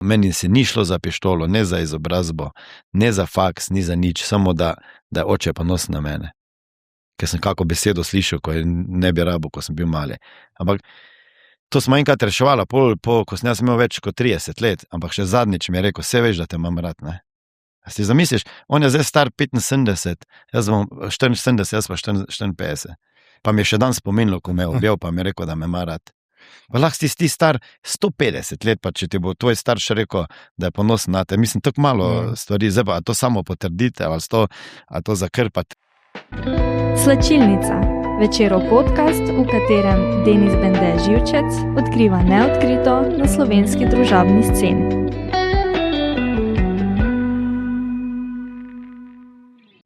Meni se ni šlo za pištolo, ne za izobrazbo, ne za faks, ni za nič, samo da je oče ponosen na mene. Ker sem kako besedo slišal, ko je ne bi rabo, ko sem bil mali. Ampak to smo enkrat reševala, ko sem jaz imel več kot 30 let, ampak še zadnjič mi je rekel, vse veš, da te imam rad, ne? A si zamisliš, on je zdaj star 75, jaz bom 74, jaz pa 54. Pa mi je še dan spomenilo, ko me je objel, pa mi je rekel, da me ima rad. Pa lahko si ti star 150 let, pa če ti bo tvoj starš rekel, da je ponosen na te. Mislim, tako malo stvari, zdaj pa to samo potrdite, ali to zakrpati. Slačilnica, večerov podcast, v katerem Denis Bende Živčec odkriva neodkrito na slovenski družabni sceni.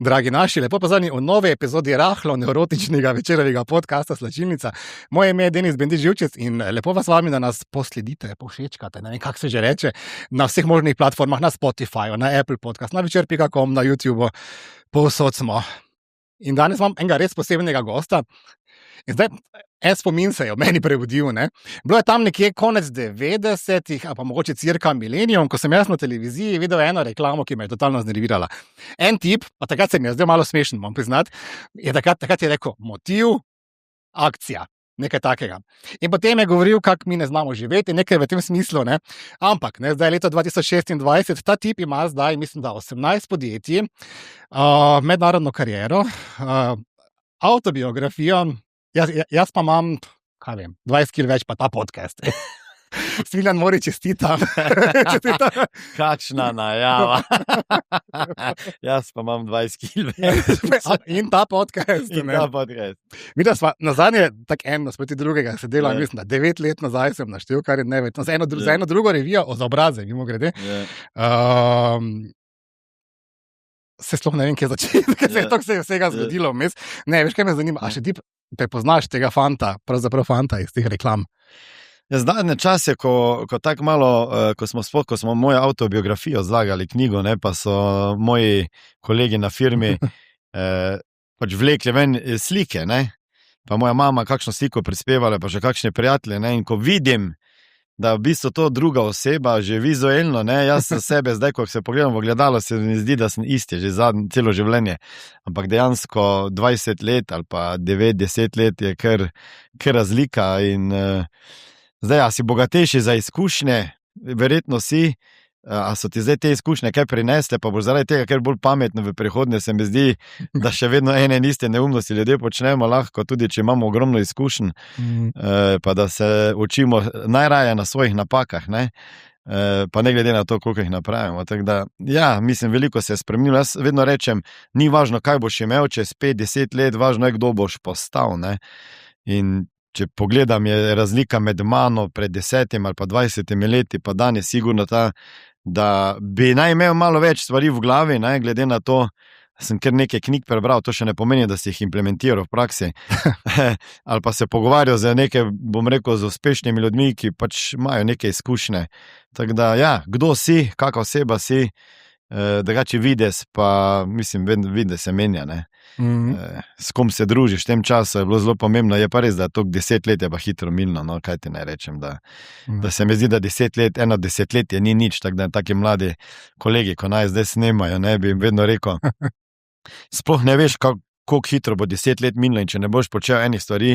Dragi naši, lepo pozdravljeni v novi epizodi rahlo neurotičnega večerovega podcasta Slačilnica. Moje ime je Denis Bende Živčec in lepo vas vabim, da nas posledite, povšečkate, ne vem, kako se že reče, na vseh možnih platformah, na Spotifyju, na Apple Podcast, na večer.com, na YouTubeu, povsod smo. In danes imam enega res posebnega gosta. In zdaj, en spomin se je v meni prebudil, ne. Bilo je tam nekje konec 90-ih, a pa mogoče cirka milenium, ko sem jaz na televiziji videl eno reklamo, ki me je totalno znervirala. En tip, pa takrat se mi je zdaj malo smešen, moram priznati, je takrat je rekel, motiv, akcija, nekaj takega. In potem je govoril, kako mi ne znamo živeti, nekaj v tem smislu, ne. Ampak, ne, zdaj je leto 2026, ta tip ima zdaj, mislim, da 18 podjetij, mednarodno kariero, avtobiografijo. Jaz pa imam, 20 kil več pa ta podcast. Smiljan Mori, čestitam. Kakšna najava. Jaz pa imam 20 kil več. In ta podcast. Videla sva nazadnje tako eno sproti drugega sedela, mislim, da 9 let nazaj sem naštel, kar je neveč. Za eno drugo revijo o zaobraze, mimo grede. Se sploh ne vem, kje začeti, ker se je vsega zgodilo vmes. Ne, veš, kaj me zanima, a še ti prepoznaš tega fanta, pravzaprav fanta iz teh reklam? Ja, zadnje čase, ko tako malo, ko smo mojo avtobiografijo zlagali knjigo, ne, pa so moji kolegi na firmi pač vlekli ven slike, ne, pa moja mama kakšno sliko prispevala, pa še kakšne prijatelje, ne, in ko vidim, da v bistvu to druga oseba, že vizualno, ne, jaz za sebe zdaj, ko se pogledam v ogledalo, se mi zdi, da sem isti, že celo življenje, ampak dejansko 20 let ali pa 9-10 let je kar razlika in zdaj, a si bogatejši za izkušnje, verjetno si, a so ti zdaj te izkušnje kaj prinesle, pa boš zaradi tega, ker bolj pametno v prihodnje, se mi zdi, da še vedno ene in iste neumnosti ljudje počnemo lahko, tudi če imamo ogromno izkušenj, pa da se učimo najraje na svojih napakah, ne, pa ne glede na to, koliko jih napravimo. Tako da, ja, mislim, veliko se je spremenilo. Jaz vedno rečem, ni važno, kaj boš imel čez 5-10 let, važno je, kdo boš postal, ne. In če pogledam, je razlika med mano pred 10 ali pa 20 leti, pa danes sigurno ta, da bi naj imel malo več stvari v glavi, ne, glede na to, sem kar nekaj knjig prebral, to še ne pomeni, da si jih implementiral v praksi, ali pa se pogovarjal z nekaj, bom rekel, z uspešnimi ljudmi, ki pač imajo neke izkušnje. Tako da, ja, kdo si, kakva oseba si, drugače vides, pa mislim, vides se menja, ne. S kom se družiš v tem času je bilo zelo pomembno, je pa res, da to 10 let je pa hitro minilo, no, kaj ti naj rečem, da se mi zdi, da 10 let, eno desetletje ni nič, tako da taki mladi kolegi, ko naj zdaj snemajo, ne, bi vedno rekel, sploh ne veš, koliko hitro bo 10 let minilo in če ne boš počel enih stvari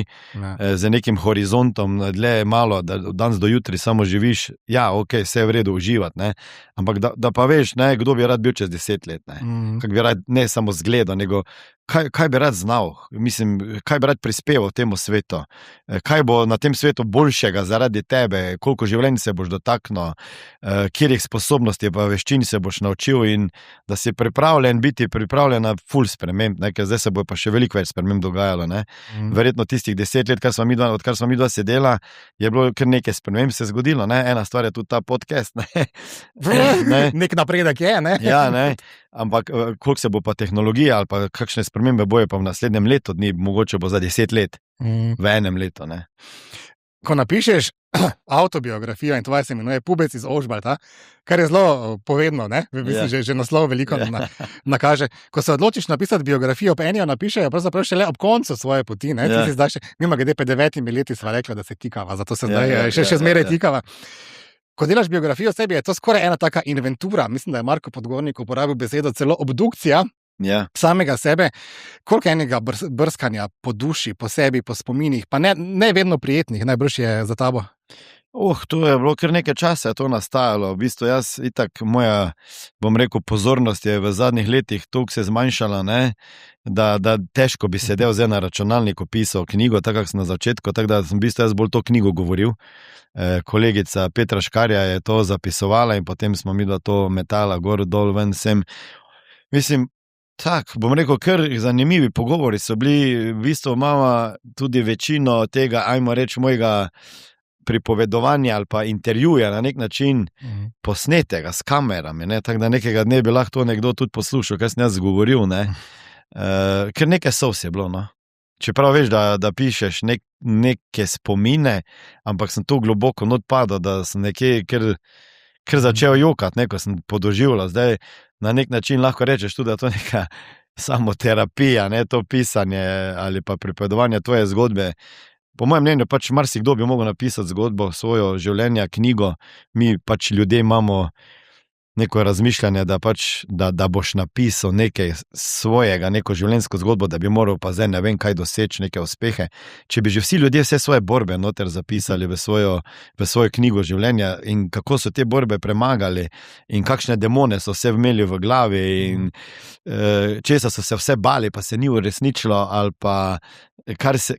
z nekim horizontom, dlje malo, da danes do jutri samo živiš, ja, ok, vse je v redu uživati, ne, ampak da pa veš, ne, kdo bi rad bil čez 10 let, ne, kako bi rad ne samo zgledal, nego kaj bi rad znal, mislim, kaj bi rad prispeval temu svetu, kaj bo na tem svetu boljšega zaradi tebe, koliko življenj se boš dotaknil, kjerih sposobnosti pa veščin se boš naučil in da si biti pripravljen na ful sprememb, ne, ker zdaj se bo pa še veliko več sprememb dogajalo, ne. Verjetno tistih 10 let, odkar smo midva sedela, je bilo kar nekaj sprememb se zgodilo, ne, ena stvar je tudi ta podcast, ne. Nek napredek je, ne? Ja, ne, ampak koliko se bo pa tehnologija ali pa kakšne spremembe boje pa v naslednjem letu dni, mogoče bo za 10 let, v enem letu, ne. Ko napišeš avtobiografijo in tvoje se imenuje Pubec iz Ožbalta, kar je zelo povedno, ne? Mislim, že naslov veliko nakaže. Ko se odločiš napisati biografijo, pa eni jo napišejo pravzaprav šele ob koncu svoje poti, ne? Ti si zdaj še, mimo glede 9 leti sva rekla, da se kikava, zato se zdaj še zmeraj kikava. Ko delaš biografijo o sebi, je to skoraj ena taka inventura. Mislim, da je Marko Podgornik uporabil besedo celo obdukcija samega sebe. Koliko enega brskanja po duši, po sebi, po spominih, pa ne vedno prijetnih, najbrž je za tabo? To je bilo kar nekaj časa, je to nastajalo. V bistvu jaz, itak, moja, bom rekel, pozornost je v zadnjih letih toliko se zmanjšala, ne, da težko bi sedel zdaj na računalniku, pisal knjigo, tako kot sem na začetku, tako da sem v bistvu jaz bolj to knjigo govoril. Kolegica Petra Škarja je to zapisovala in potem smo mi to metala gor, dol, ven, sem. Mislim, tak, bom rekel, kar zanimivi pogovori so bili, v bistvu imamo tudi večino tega, ajmo reči, mojega pripovedovanja ali pa intervjuja na nek način posnetega s kamerami, ne? Tako da nekega dne bi lahko to nekdo tudi poslušal, kaj sem jaz govoril, ne? Ker nekaj sovs je bilo, no. Čeprav veš, da pišeš neke spomine, ampak sem to globoko not padal, da sem nekje kar začel jokati, ko sem podoživljal. Zdaj na nek način lahko rečeš tudi, da to je neka samoterapija, ne? To pisanje ali pa pripovedovanje tvoje zgodbe. Po mojem mnenju pač marsikdo bi mogel napisati zgodbo, svojo življenje, knjigo. Mi pač ljudje imamo neko razmišljanje, da boš napisal nekaj svojega, neko življenjsko zgodbo, da bi moral pa zdaj ne vem kaj doseči, neke uspehe. Če bi že vsi ljudje vse svoje borbe noter zapisali v svojo knjigo življenja in kako so te borbe premagali in kakšne demone so vse imeli v glavi in česa so se vse bali, pa se ni uresničilo ali pa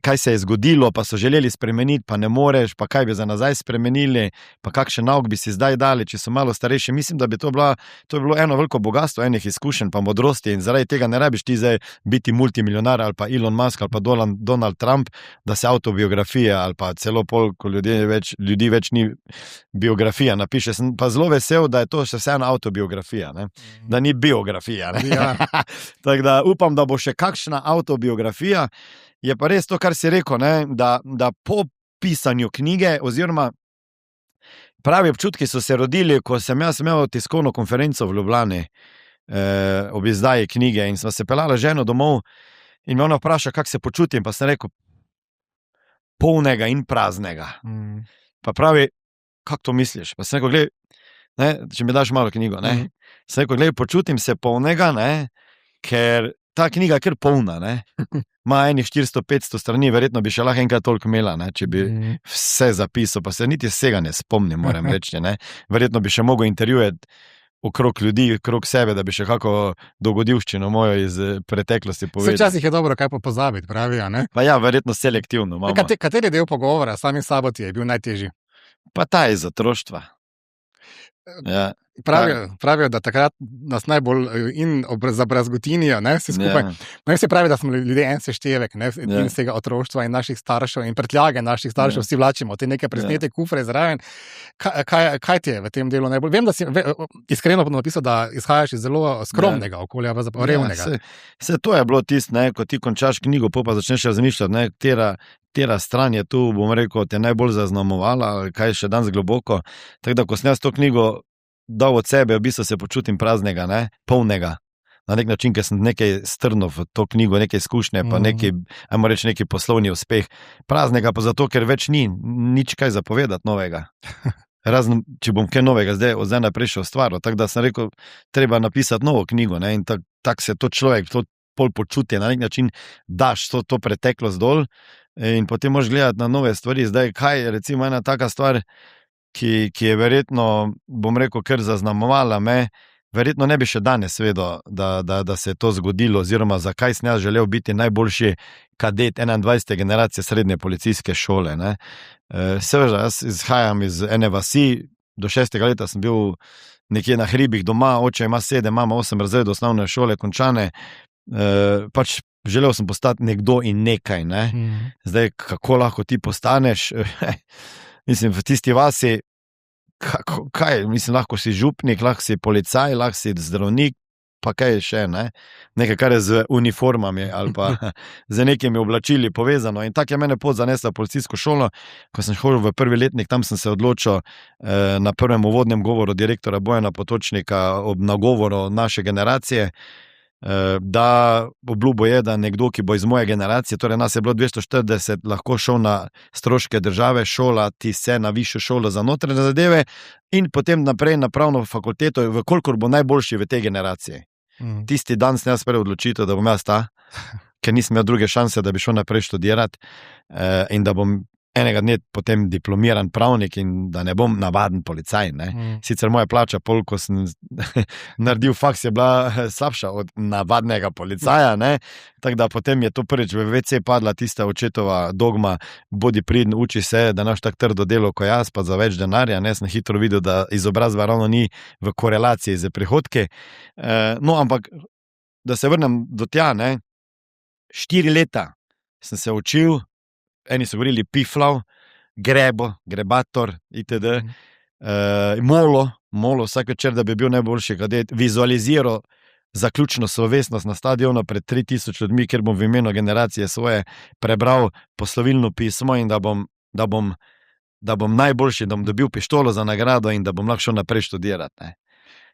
kaj se je zgodilo, pa so želeli spremeniti, pa ne moreš, pa kaj bi za nazaj spremenili, pa kakšen nauk bi si zdaj dali, če so malo starejši. Mislim, da bi to je bilo eno veliko bogatstvo enih izkušenj pa modrosti in zaradi tega ne rabiš ti zdaj biti multimilionar ali pa Elon Musk ali pa Donald Trump, da se autobiografija ali pa celo pol, ko ljudi več ni biografija napiše. Sem pa zelo vesel, da je to še vseeno autobiografija, ne? Da ni biografija. Ne? Ja. Tako da upam, da bo še kakšna autobiografija. Je pa res to, kar si rekel, ne? Da po pisanju knjige oziroma pravi občutki so se rodili, ko sem jaz imel tiskovno konferenco v Ljubljani ob izdaji knjige in sva se pelala ženo domov in me ona vpraša, kako se počutim, pa sem rekel, polnega in praznega. Pa pravi, kako to misliš? Pa sem rekel, glej, ne, če mi daš malo knjigo, ne? Sem rekel, glej, počutim se polnega, ne, ker ta knjiga je kar polna, ne. Ima enih 400-500 strani, verjetno bi še lahko enkrat toliko imela, ne, če bi vse zapisal, pa se niti vsega ne spomnim, moram reči, ne. Verjetno bi še mogel intervjuvati okrog ljudi, okrog sebe, da bi še kako dogodivščino mojo iz preteklosti povedal. Včasih je dobro kaj pa pozabiti, pravijo, ne? Pa ja, verjetno selektivno. Kateri del pogovora samim sabo ti je bil najtežji? Pa ta iz otroštva. Ja. Pravijo, da takrat nas najbolj zabrazgotinijo, ne, vsi skupaj. Yeah. No, se pravi, da smo ljudje en seštevek, ne, in vsega otroštva in naših staršev in prtljage naših staršev vsi vlačimo, te neke presnete kufre zraven. Kaj ti je v tem delu najbolj? Vem, da si iskreno napisal, da izhajaš iz zelo skromnega okolja, revnega. Se to je bilo tisto, ne, ko ti končaš knjigo, pa začneš razmišljati, ne, katera stran je tu, bom rekel, te najbolj zaznamovala, kaj še danes globoko. Tako da, ko sem jaz to knjigo dal od sebe, v bistvu se počutim praznega, ne, polnega. Na nek način, ker sem nekaj strnil v to knjigo, nekaj izkušnje, pa neki poslovni uspeh. Praznega pa zato, ker več ni nič kaj zapovedati novega. Razen, če bom kaj novega zdaj naprej še ustvaril. Tako da sem rekel, treba napisati novo knjigo, ne, in tako se to človek, to pol počutje, na nek način daš to preteklost dol in potem moraš gledati na nove stvari. Zdaj, kaj je recimo ena taka stvar, ki je verjetno, bom rekel, kar zaznamovala me, verjetno ne bi še danes vedel, da se je to zgodilo, oziroma zakaj sem jaz želel biti najboljši kadet 21. generacije srednje policijske šole. Ne. Seveda, jaz izhajam iz ene vasi, do 6. leta sem bil nekje na hribih doma, oče ima 7, mama 8 razredov osnovne šole končane, pač želel sem postati nekdo in nekaj, ne. Zdaj, kako lahko ti postaneš, mislim, v tisti vasi, kaj, mislim, lahko si župnik, lahko si policaj, lahko si zdravnik, pa kaj še, ne? Nekaj, kar je z uniformami ali pa z nekimi oblačili povezano. In tako je mene pot zanesla v policijsko šolo, ko sem šel v prvi letnik, tam sem se odločil na prvem uvodnem govoru direktora Bojana Potočnika ob nagovoru naše generacije. da obljubo je, da nekdo, ki bo iz moje generacije, torej nas je bilo 240, lahko šel na stroške države, šolati se na višjo šolo za notranje zadeve in potem naprej na pravno fakulteto, vkolikor bo najboljši v tej generaciji. Tisti dan sem jaz prej odločitev, da bom jaz ta, ker nisem imel druge šanse, da bi šel naprej študirati in da bom enega dne potem diplomiran pravnik in da ne bom navaden policaj. Sicer moja plača, ko sem naredil faks, je bila slabša od navadnega policaja, tako da potem je to prvič v WC padla tista očetova dogma, bodi pridn, uči se, da naš tak trdo delo ko jaz, pa za več denarja. Sem hitro videl, da izobrazba ravno ni v korelaciji z prihodki. No, ampak da se vrnem do tja, 4 leta sem se učil, eni so govorili piflav, grebo, grebator, itd. Molo, vsak večer, da bi bil najboljši kadet, vizualiziral zaključno slovesnost na stadionu pred 3000 ljudmi, kjer bom v imenu generacije svoje prebral poslovilno pismo in da bom najboljši, da bom dobil pištolo za nagrado in da bom lahko šel naprej študirati.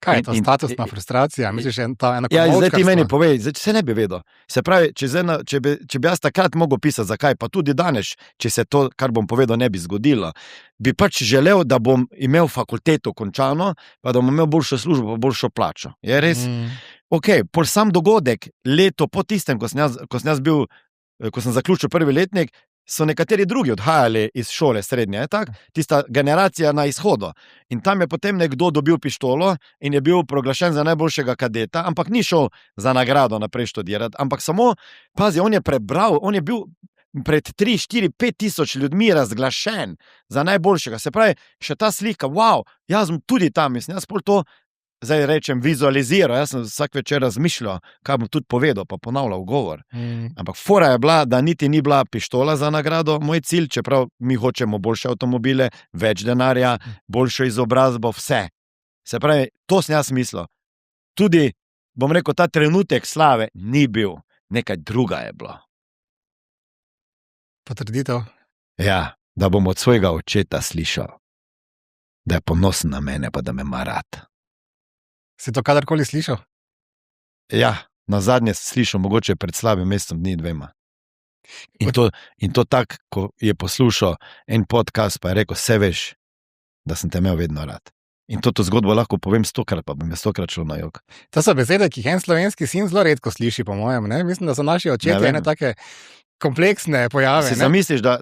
Kaj je to statusna frustracija? Misliš, ta ena zdaj ti meni povej, se ne bi vedel. Se pravi, če bi jaz takrat mogel pisati, zakaj, pa tudi danes, če se to, kar bom povedal, ne bi zgodilo, bi pač želel, da bom imel fakulteto končano, pa da bom imel boljšo službo, pa boljšo plačo. Je res? Ok, pol sam dogodek, leto po tistem, ko sem zaključil prvi letnik, so nekateri drugi odhajali iz šole srednje, tista generacija na izhodu. In tam je potem nekdo dobil pištolo in je bil proglašen za najboljšega kadeta, ampak ni šel za nagrado naprej študirati, ampak samo, pazi, on je prebral, on je bil pred 3, 4, 5 tisoč ljudmi razglašen za najboljšega. Se pravi, še ta slika, wow, jaz sem tudi tam, mislim, jaz pol to, zdaj rečem, vizualiziral, jaz sem vsak večer razmišljal, kaj bom tudi povedal, pa ponavljal govor. Ampak fora je bila, da niti ni bila pištola za nagrado moj cilj, čeprav mi hočemo boljše avtomobile, več denarja, boljšo izobrazbo, vse. Se pravi, to sem jaz mislil. Tudi, bom rekel, ta trenutek slave ni bil, nekaj druga je bilo. Potrditev? Ja, da bom od svojega očeta slišal, da je ponosen na mene, pa da me ima rad. Si to kadarkoli slišal? Ja, na zadnje slišal, mogoče pred slabim mesecem dni, 2. In to tak, ko je poslušal en podcast, pa je rekel, se veš, da sem te imel vedno rad. In to zgodbo lahko povem 100krat, pa bi me 100krat šel na jok. To so besede, ki jih en slovenski sin zelo redko sliši, po mojem. Mislim, da so naši očetje ene take kompleksne pojave. Si zamisliš, da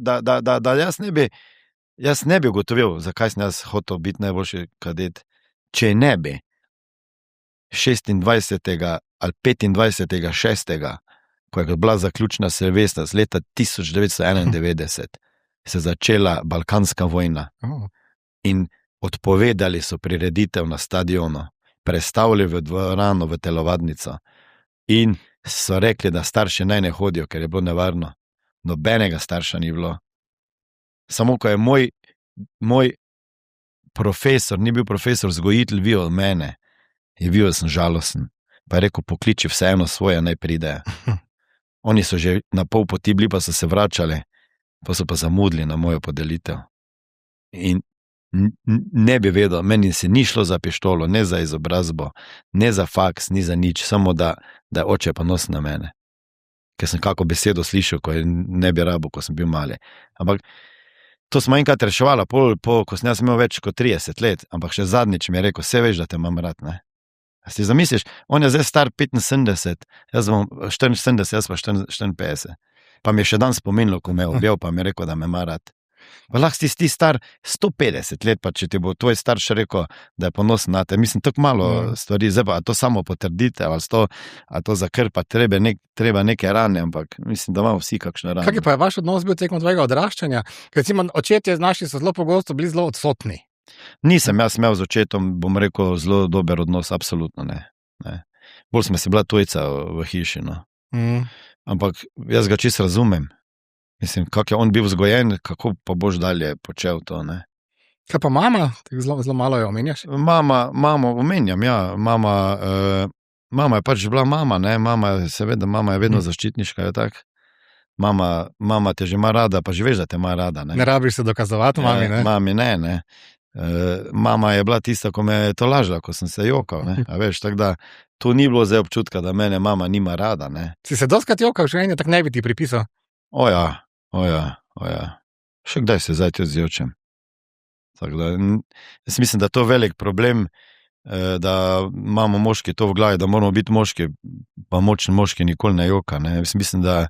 jaz ne bi ugotovil, zakaj sem jaz hotel biti najboljši kadet, če ne bi 26. ali 25. 6., ko je bila zaključna slovesnost leta 1991, se začela Balkanska vojna in odpovedali so prireditev na stadionu, prestavili v dvorano v telovadnico in so rekli, da starši naj ne hodijo, ker je bilo nevarno. Nobenega starša ni bilo. Samo ko je moj profesor, ni bil profesor, vzgojitelj, videl mene, je videl, da sem žalosten, pa je rekel, pokliči vseeno svoje, naj pridejo. Oni so že na pol poti bili, pa so se vračali, pa so pa zamudili na mojo podelitev. In ne bi vedel, meni se ni šlo za pištolo, ne za izobrazbo, ne za faks, ni za nič, samo da je oče ponosen na mene. Ker sem kako besedo slišal, ko je ne bi rabo, ko sem bil mali. Ampak to smo enkrat reševala, ko sem jaz imel več kot 30 let, ampak še zadnjič mi je rekel, se veš, da te imam rad, ne? A si zamisliš, on je zdaj star 75, jaz bom 74, jaz pa 54. Pa mi je še dan spomenilo, ko me je objel, pa mi je rekel, da me ima rad. Pa lahko si ti star 150 let, pa če ti bo tvoj starš rekel, da je ponosen na te. Mislim, tako malo stvari, zdaj pa to samo potrdite, ali to zakrpa, treba neke rane, ampak mislim, da imamo vsi kakšne rane. Kak je pa vaš odnos bil tekom tvojega odraščanja? Ker recimo očetje naši so zelo pogosto bili zelo odsotni. Nisem jaz imel z očetom, bom rekel, zelo dober odnos, absolutno ne. Bolj smo si bila tujca v hiši, no. Ampak jaz ga čisto razumem. Mislim, kak je on bil vzgojen, kako pa boš dalje počel to, ne. Kaj pa mama? Zelo malo jo omenjaš? Mamo omenjam, ja. Mama je pač bila mama, ne. Mama je vedno zaščitniška, je tak. Mama te že ima rada, pa že veš, da te ima rada, ne. Ne rabiš se dokazovati, mami, ne? Mami, ne. Mama je bila tista, ko me je tolažila, ko sem se jokal, ne? A veš, tako da to ni bilo zdaj občutka, da mene mama nima rada, ne? Si se doskrat jokal, še eno, tako ne bi ti pripisal? Oja. Še kdaj se zdaj zjočem. Tako da, jaz mislim, da je to velik problem, da imamo moški to v glavi, da moramo biti moški, pa močni moški nikoli ne joka, ne? Jaz mislim, da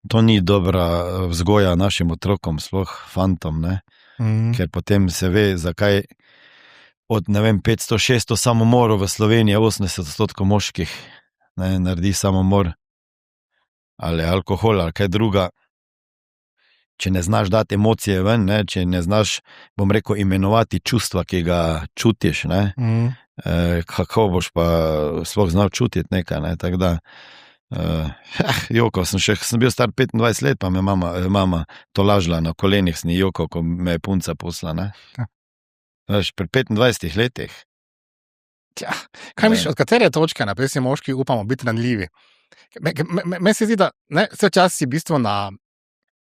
to ni dobra vzgoja našim otrokom, sploh fantom, ne? Ker potem se ve, zakaj od, 500-600 samomorov v Sloveniji 80% moških, ne, naredi samomor ali alkohol ali kaj druga. Če ne znaš dati emocije ven, ne, če ne znaš, bom rekel, imenovati čustva, ki ga čutiš, ne, kako boš pa sploh znal čutiti nekaj, ne, tako da jokal sem bil star 25 let, pa me mama tolažila na kolenih, sem jokal, ko me je punca posla, ne. Veš, pri 25 letih. Kaj misliš, od katere točke naprej si moški upamo biti ranljivi? Meni se zdi, da vse čas si v bistvu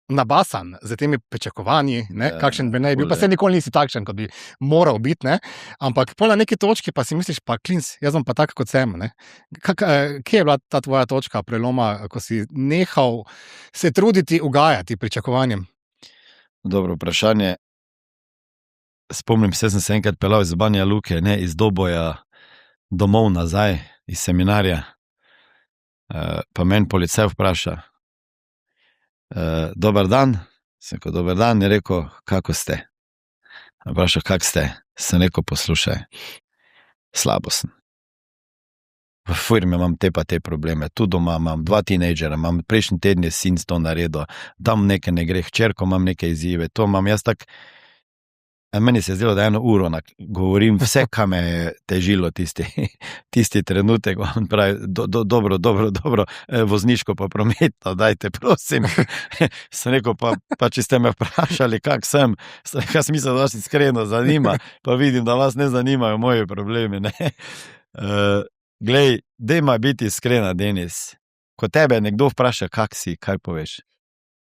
nabasan z temi pričakovanji, kakšen bi ne bil, pa se nikoli nisi takšen, kot bi moral biti, ne? Ampak pol na neki točki pa si misliš, pa klins, jaz bom pa tak kot sem. Ne? Kje je bila ta tvoja točka preloma, ko si nehal se truditi ugajati pričakovanjem? Dobro vprašanje. Spomnim se, sem se enkrat pelal iz Banja Luke, ne, iz Doboja domov nazaj, iz seminarja, pa meni policaj vpraša, dober dan, sem rekel, dober dan, je rekel, kako ste? Vprašal, kak ste? Sem rekel, poslušaj, slabo sem. V firmi imam te pa te probleme, tu doma imam 2 tinejdžera, imam prejšnji teden je sin to naredil, tam nekaj ne gre, hčerko imam neke izzive, to imam jaz tak. Meni se je zdelo, da 1 uro govorim vse, kaj me je težilo tisti trenutek, on pravi, dobro, vozniško pa prometno, dajte, prosim. Sem rekel, pa če ste me vprašali, kak sem, kaj smisel, da vas iskreno zanima, pa vidim, da vas ne zanimajo moji problemi, ne. Glej, dajma biti iskrena, Denis, ko tebe nekdo vpraša, kak si, kaj poveš?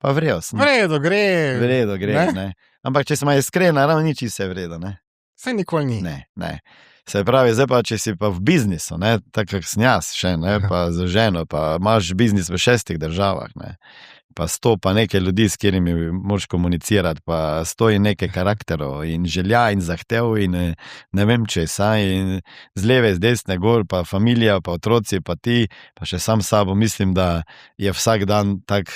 Pa vredo sem. Vredo gre, ne. Ampak če sem iskrena, ravno nič vse vredo, ne. Saj nikoli ni. Ne. Se pravi, zdaj pa, če si pa v biznisu, ne, tako kak sem jaz še, ne, pa z ženo, pa imaš biznis v 6 državah, ne, pa 100 pa nekaj ljudi, s katerimi moraš komunicirati, pa 100 in nekaj karakterov in želja in zahtev in ne vem česa in z leve, z desne gor, pa familija, pa otroci, pa ti, pa še sam sabo, mislim, da je vsak dan tak,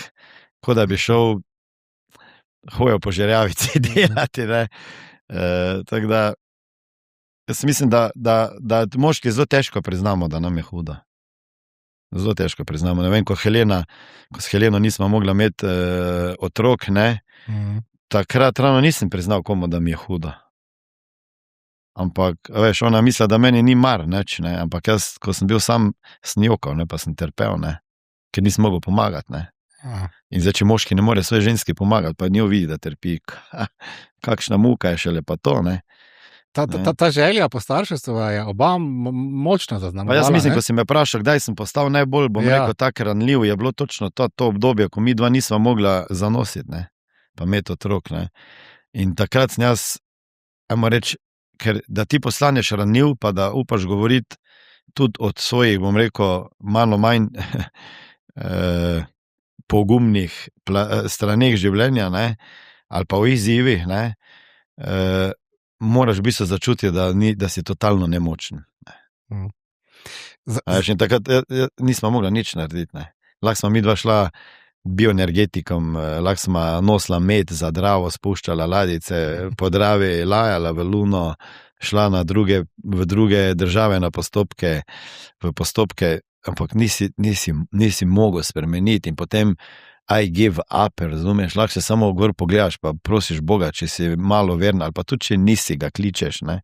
kot da bi šel hojo po žerjavici delati, ne. Tako da, jaz mislim, da moški zelo težko priznamo, da nam je hudo. Zelo težko priznamo. Ne vem, ko s Heleno nismo mogla imeti otrok, ne, takrat ravno nisem priznal komu, da mi je hudo. Ampak, veš, ona misla, da meni ni mar, neč, ne, ampak jaz, ko sem bil sam, sem jokal, ne, pa sem trpel, ne, ker nisem mogel pomagati, ne. In zdaj, če moški ne more svoje ženski pomagati, pa njo vidi, da trpi, kakšna muka je šele pa to, ne. Ta želja po starševstvu je oba močno zaznamovala. Pa jaz mislim, ko si me vprašal, kdaj sem postal najbolj, bom rekel, tak ranljiv, je bilo točno to obdobje, ko mi dva nisva mogla zanositi, ne, pa imeti otrok, ne. In takrat sem jaz, ajmo reči, ker da ti postaneš ranljiv, pa da upaš govoriti tudi od svojih, bom rekel, malo manj pogumnih straneh življenja, ne, ali pa o izzivih, ne, moraš v bistvu začutiti, da si totalno nemočen. In takrat nismo mogla nič narediti, ne. Lahko smo mi dva šla bioenergetikom, lahko smo nosila med za Dravo, spuščala ladice, po Dravi lajala v Luno, šla v druge države na postopke, ampak nisi mogel spremeniti in potem I give up, razumeš, lahko se samo gor pogledaš, pa prosiš Boga, če si malo veren, ali pa tudi, če nisi, ga kličeš, ne.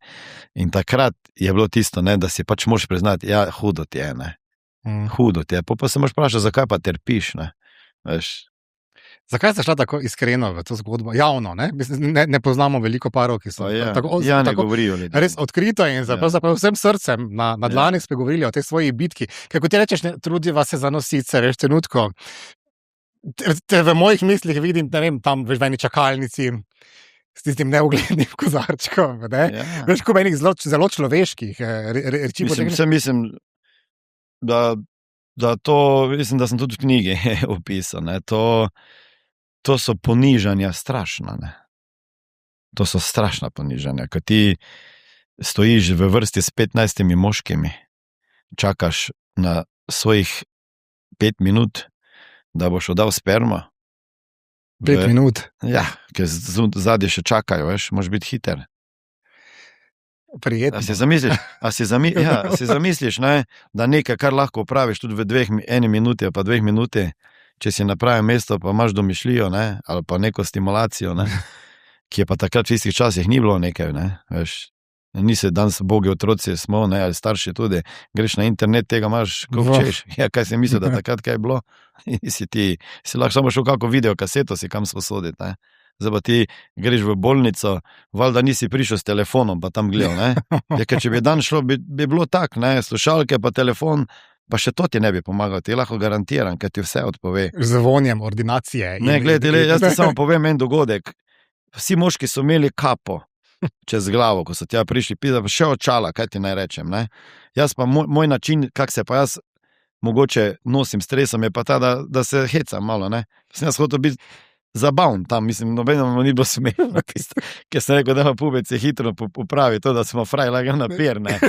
In takrat je bilo tisto, ne, da si pač moraš priznati, ja, hudo ti je, ne. Hudo ti je, pa se moraš vprašati, zakaj pa trpiš, ne, veš. Zakaj ste šla tako iskreno v to zgodbo? Javno, ne? Ne poznamo veliko parov, ki so ne govorijo ljudje. Res odkrito in vsem srcem na dlani spregovorili o tej svoji bitki. Ker ko ti rečeš, trudiva se zanositi, se veš trenutko, te v mojih mislih vidim, ne vem, tam veš v eni čakalnici, s tistim neuglednim kozarčkom. Ne? Ja. Veš, ko menih zelo človeških reči. Mislim, da to, mislim, da sem tudi v knjigi opisal. Ne? To so ponižanja strašna. Ne? To so strašna ponižanja, ko ti stojiš v vrsti s 15 moškimi, čakaš na svojih 5 minut, da boš oddal spermo. 5 minut. Ja, ker zadnji še čakajo, veš, moraš biti hiter. Prijetno. A si zamisliš, ne, da nekaj, kar lahko opraviš tudi v 1 minuti ali pa 2 minuti, če si na pravem mestu, pa imaš domišljijo, ne, ali pa neko stimulacijo, ne, ki je pa takrat v istih časih ni bilo nekaj, ne, veš. Nisi danes bogi otroci smo, ne, ali starši tudi, greš na internet, tega imaš, ko včeš. Ja, kaj si mislil, da takrat kaj je bilo? Si lahko samo šel kako video kaseto si kam sposoditi, ne. Zdaj pa ti greš v bolnico, valjda nisi prišel s telefonom, pa tam gledal, ne. Ja, ker če bi dan šlo, bi bilo tak, ne, slušalke pa telefon, pa še to ti ne bi pomagal, ti lahko garantiram, ker ti vse odpove. Z vonjem ordinacije. Ne, gledaj, jaz ti samo povem en dogodek. Vsi moški so imeli kapo čez glavo, ko so tja prišli, pa še očala, kaj ti naj rečem, ne. Jaz pa moj način, kak se pa jaz mogoče nosim stresom, je pa ta, da se hecam malo, ne. Sem jaz hotel biti zabavn tam, mislim, nobenemu ni bilo smešno, ker sem rekel, da ima pubec je hitro popravi to, da smo fraj lagan napir, ne.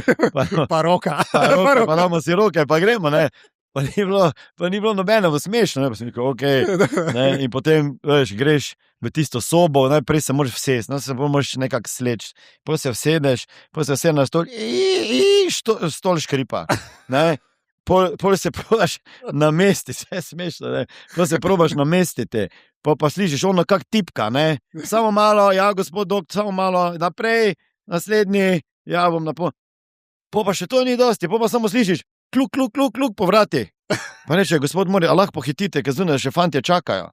Pa roka. Pa damo si roke, pa gremo, ne. Pa ni bilo nobenemu smešno, ne, pa sem rekel, okej, ne, in potem, veš, greš v tisto sobo, najprej se moraš vsesti, no, se moraš nekako sleči, potem se vsedeš na stol, stol škripa, ne, pol se probaš namestiti, vse je smešno, ne, pol se probaš namestiti, pa slišiš ono kak tipka, ne, samo malo, ja, gospod doktor, samo malo, naprej, naslednji, ja, bom napol, pa še to ni dosti, pa samo slišiš, kluk po vrati. Pa reče, gospod Mori, a lahko pohitite, ker zunaj še fantje čakajo.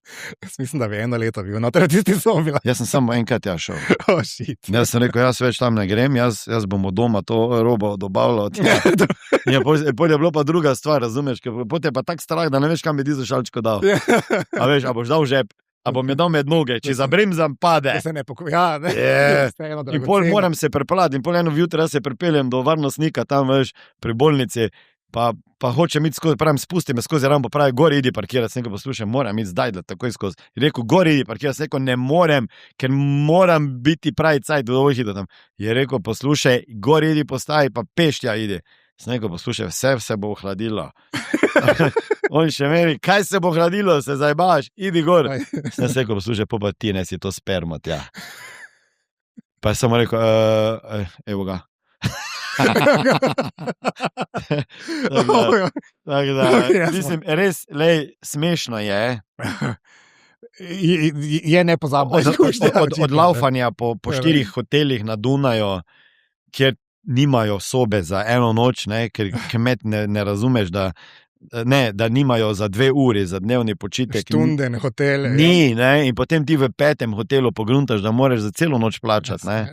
Jaz mislim, da bi 1 leto bil, no, teda tisti so bila. Jaz sem samo enkrat šel. Oh, shit. Jaz sem rekel, jaz več tam ne grem, jaz bom od doma to robo dobavljal. Ja, pol je bilo pa druga stvar, razumeš, ker potem je pa tak strah, da ne veš, kam bi ti za šalčko dal. A veš, a boš dal žep, a bom je dal med noge, če zabremzam, pade. Se ne ja, ne. In pol moram se prepeljati, in pol eno vjutraj jaz se prepeljem do varnostnika tam, veš, pri bolnici, pa hoče iti skozi, pravim, spusti me skozi rampo, pravi, gori idi parkirati, sem rekel, poslušaj, moram iti zdaj, da takoj skozi. Je rekel, gori idi parkirati, sem rekel, ne morem, ker moram biti pravi cajt, da hitro tam. Je rekel, poslušaj, gori idi postaji, pa peštja idi. Sem rekel, poslušaj, vse se bo ohladilo. On še meni, kaj se bo ohladilo, se zajbaš, idi gor. Sem rekel, poslušaj, pa ti ne si to spermo, tja. Pa je samo rekel, evo ga. Tako da, mislim, res, lej, smešno je. Je nepozabno. Od laufanja po 4 hotelih na Dunaju, kjer nimajo sobe za 1 noč, ne, ker kmet ne razumeš, da nimajo za 2 uri, za dnevni počitek. Štunden hotele. Ni, ne, in potem ti v 5. hotelu pogruntaš, da moraš za celo noč plačati, ne.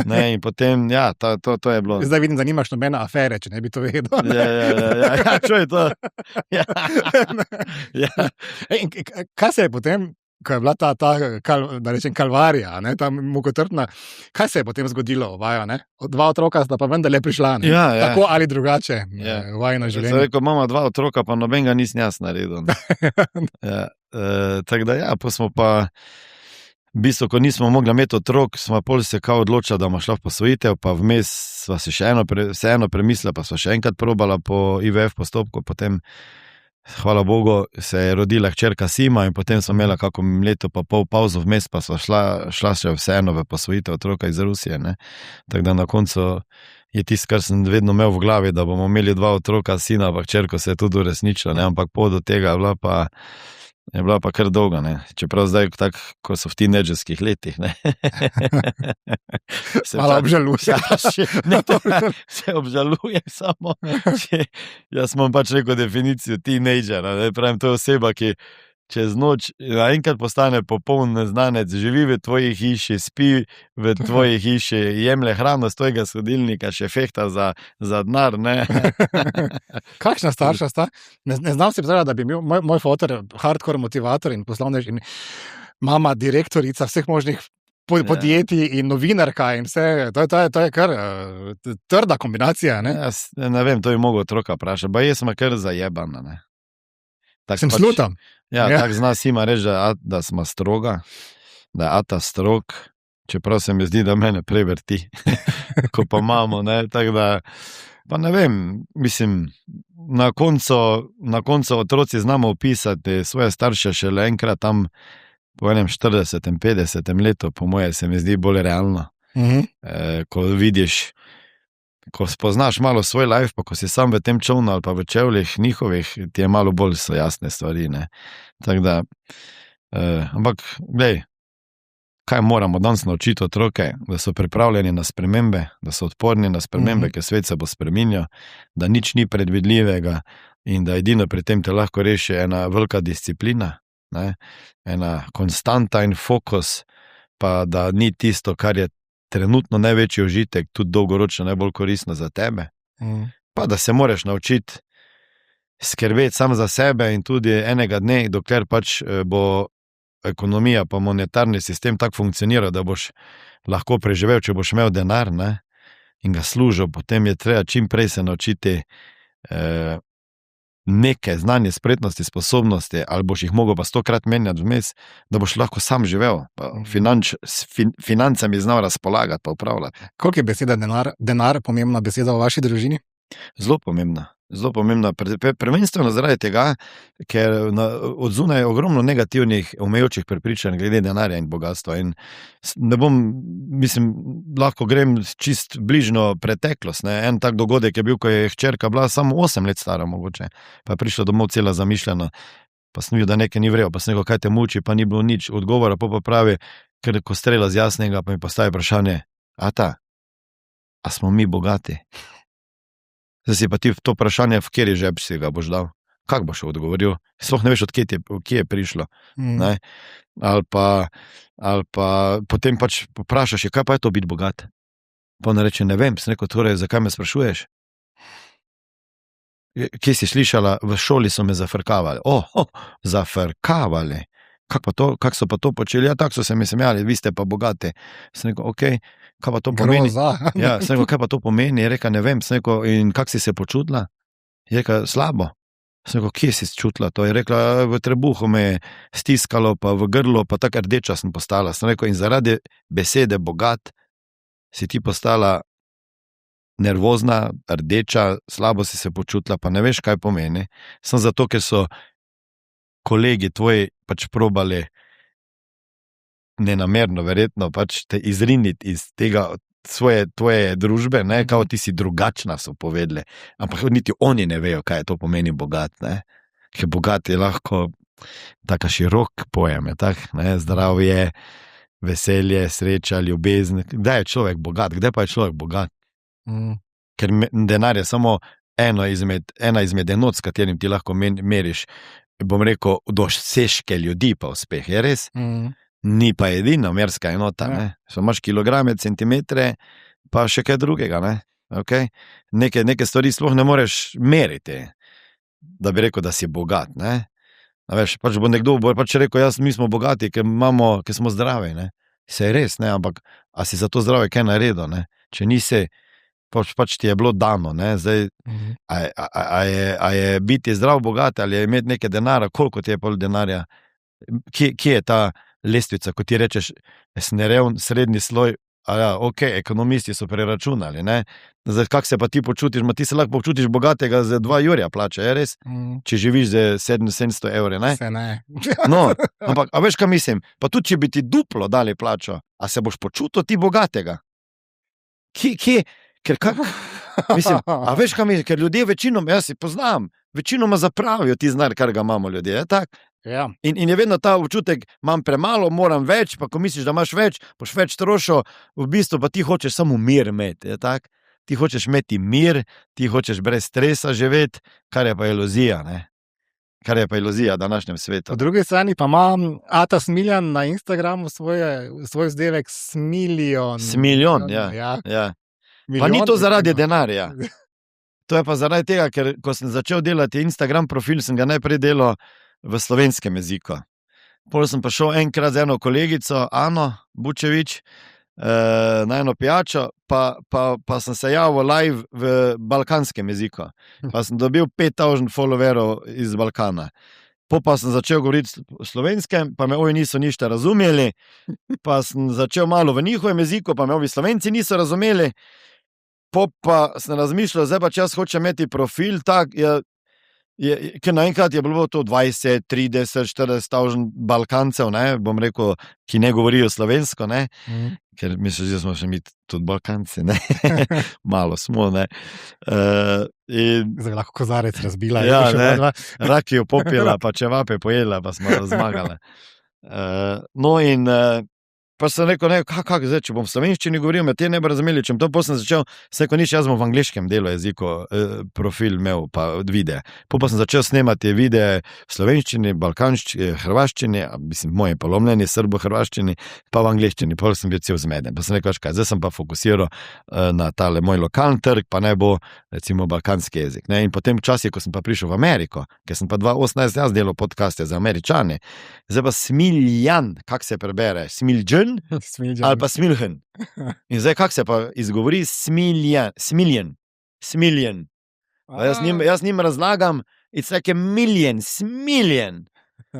Ne, in potem, ja, to je bilo. Zdaj vidim, da nimaš nobene afere, če ne bi to vedel. Ja, čo je to? Ja. Kaj se je potem, ko je bila ta da rečem, kalvarija, ne, ta mukotrpna, kaj se je potem zgodilo, vaja, ne? 2 otroka sta pa vendarle prišla, ne? Ja. Tako ali drugače, vajino življenje. Sem rekel, mama 2 otroka, pa nobenega nisem jaz naredil. Ja, tako da ja, pa smo pa, v bistvu, ko nismo mogli imeti otrok, smo pol se kao odločili, da bomo šla v posvojitev, pa vmes sva se vseeno premislila, pa sva še enkrat probala po IVF postopku, potem hvala Bogu, se je rodila hčerka Sima in potem smo imela kako leto pa pol pauzo vmes, pa sva šla še vseeno v posvojitev otroka iz Rusije, ne. Tako da na koncu je tisto, kar sem vedno imel v glavi, da bomo imeli 2 otroka, sina pa hčerko, se je tudi uresničilo, ne, ampak pot do tega je bila pa kar dolga, ne. Čeprav zdaj, tako, ko so v teenagerskih letih, ne. Malo obžaluješ. Se obžaluje samo. Jaz imam pač neko definicijo teenagera, ne. Pravim, to je oseba, ki čez noč naenkrat postane popoln neznanec, živi v tvoji hiši, spi v tvoji hiši, jemlje hrano z tvojega sodilnika, še fehta za denar, ne. Kakšna starša sta? Ne znam si predstavljati, da bi bil moj fotor hardcore motivator in poslovnež in mama direktorica vseh možnih podjetij in novinarka in vse. To je kar trda kombinacija. Ne? Ne vem, to je mogo otroka vprašati. Ba jaz sem kar zajebana. Ne? Sem slutam. Tako zna Sima reči, da smo stroga, da je ata strog, čeprav se mi zdi, da mene prevrti, ko pa imamo. Tako da, pa ne vem, mislim, na koncu otroci znamo opisati svoje starše šele enkrat tam po 40, 50 letu, po moje se mi zdi bolj realno. Ko vidiš, ko spoznaš malo svoj life, pa ko si sam v tem čovnu ali pa v čevljih njihovih, ti je malo bolj so jasne stvari. Tako da, ampak, glej, kaj moramo danes naučiti otroke, da so pripravljeni na spremembe, da so odporni na spremembe, ker svet se bo spreminjal, da nič ni predvidljivega in da edino pri tem te lahko reši ena velika disciplina, ena konstanta in fokus, pa da ni tisto, kar je trenutno največji užitek, tudi dolgoročno najbolj koristno za tebe, pa da se moraš naučiti skrbeti sam za sebe in tudi enega dne, dokler pač bo ekonomija pa monetarni sistem tako funkcionira, da boš lahko preživel, če boš imel denar in ga služil, potem je treba čim prej se naučiti neke znanje, spretnosti, sposobnosti, ali boš jih mogel pa 100-krat menjati vmes, da boš lahko sam živel, financami znal razpolagati, pa upravljati. Koliko je beseda denar pomembna beseda v vaši družini? Zelo pomembna. Zelo pomembna, prvenstveno zaradi tega, ker od zunaj je ogromno negativnih, omejujočih prepričanj glede denarja in bogatstva. In ne bom, mislim, lahko grem čist bližno preteklost. En tak dogodek je bil, ko je hčerka bila samo 8 let stara mogoče, pa je prišla domov cela zamišljena, pa sem videl, da nekaj ni vrel, pa sem rekel, kaj te muči, pa ni bilo nič odgovora, pa pravi, ker ko strela z jasnega, pa mi postavi vprašanje, ata, a smo mi bogati? Zdaj si pa ti to vprašanje, v kateri žep si ga boš dal? Kako boš odgovoril? Sploh ne veš, od kje je prišlo. Ali pa potem pač vprašaš, kaj pa je to biti bogat? Pa on reče, ne vem, sem rekel, torej, zakaj me sprašuješ? Kje si slišala? V šoli so me zafrkavali. Zafrkavali? Kako so pa to počeli? Ja, tako so se mi smejali, vi ste pa bogati. Sem rekel, okej. Kaj pa to pomeni? Ja, sem rekel, kaj pa to pomeni? Je rekel, ne vem, sem rekel, in kako si se počutila? Je rekel, slabo. Sem rekel, kje si čutila to? Je rekla, v trebuhu me je stiskalo, pa v grlo, pa tako rdeča sem postala. Sem rekel, in zaradi besede bogat si ti postala nervozna, rdeča, slabo si se počutila, pa ne veš, kaj pomeni. Sem zato, ker so kolegi tvoji pač probali nenamerno, verjetno, pač te izriniti iz tega tvoje družbe, kao ti si drugačna, so povedali. Ampak niti oni ne vejo, kaj to pomeni bogat. Ker bogat je lahko taka širok pojem, zdravje, veselje, sreča, ljubezen. Kdaj je človek bogat? Kdaj pa je človek bogat? Ker denar je samo ena izmed enot, s katerim ti lahko meriš, bom rekel, dosežke ljudi pa uspeh. Je res? Ni pa edina merska enota. So imaš kilograme, centimetre, pa še kaj drugega. Okay? Neke stvari sploh ne moreš meriti, da bi rekel, da si bogat. Veš, pač bo nekdo pač rekel, mi smo bogati, ker smo zdravi. Se je res, ampak a si za to zdrave kaj naredil? Če nisi, pač ti je bilo dano. Zdaj, a je biti zdrav, bogat, ali je imeti nekaj denara, koliko ti je pol denarja, kje je ta lestvica, ko ti rečeš, snereven srednji sloj, ekonomisti so preračunali. Zdaj, kak se pa ti počutiš? Ti se lahko počutiš bogatega z 2 jurja plače, je res? Če živiš z 700 evri, Se ne. No, ampak, a veš, kaj mislim? Pa tudi, če bi ti duplo dali plačo, a se boš počutil ti bogatega? Kje? Mislim, a veš, kaj mislim? Ker ljudje večinoma, jaz si poznam, večinoma zapravijo ti znar, kar ga imamo ljudje, je tak? Ja. In je vedno ta občutek, imam premalo, moram več, pa ko misliš, da imaš več, boš več trošil, v bistvu pa ti hočeš samo mir imeti, je tak? Ti hočeš imeti mir, ti hočeš brez stresa živeti, kar je pa iluzija, Kar je pa iluzija v današnjem svetu. Po drugi strani pa imam Ata Smiljan na Instagramu svoj vzdevek Smiljon. Smiljon, ja. Pa ni to zaradi denarja. To je pa zaradi tega, ker ko sem začel delati Instagram profil, sem ga najprej delal v slovenskem jeziku. Pol sem pa šel enkrat z eno kolegico, Ano Bučevič, na eno pijačo, pa sem se javil live v balkanskem jeziku. Pa sem dobil 5000 followerov iz Balkana. Pa sem začel govoriti slovenskem, pa me ovi niso ništa razumeli, pa sem začel malo v njihovem jeziku, pa me ovi Slovenci niso razumeli. Pa sem razmišljal, zdaj pa čas hoče imeti profil, tak, ker naenkrat je bilo to 20, 30, 40,000 Balkancev, ne, bom rekel, ki ne govorijo slovensko, ne, ker mislim, da smo še mi tudi Balkanci, ne, malo smo, ne. Zdaj lahko kozarec razbila. Ja, ne, rakijo popila, pa čevape pojedla, pa smo zmagali. No in pa sem rekel, ne, kako zdaj, če bom v slovenščini govoril, me te ne bi razumeli, če to sem začel, vseko nič, jaz bom v angliškem delu jeziku profil imel, pa videe. Pa sem začel snemati videe v slovenščini, balkanščini, hrvaščini, mislim, moje polomljeni, srbo-hrvaščini, pa v angliščini, pa sem bil cel zmeden. Pa sem rekel, kaj, zdaj sem pa fokusiral na tale moj lokalni trg, pa ne bo, recimo, balkanski jezik. Ne? In potem včasih, ko sem pa prišel v Ameriko, ker sem pa 2018 jaz delal podcaste za Američane, zdaj pa Smiljan, kak se prebere, Smiljan, ali pa Smiljan. In zdaj, kak se pa izgovori Smiljan. Jaz njim razlagam, it's like a million, Smiljan.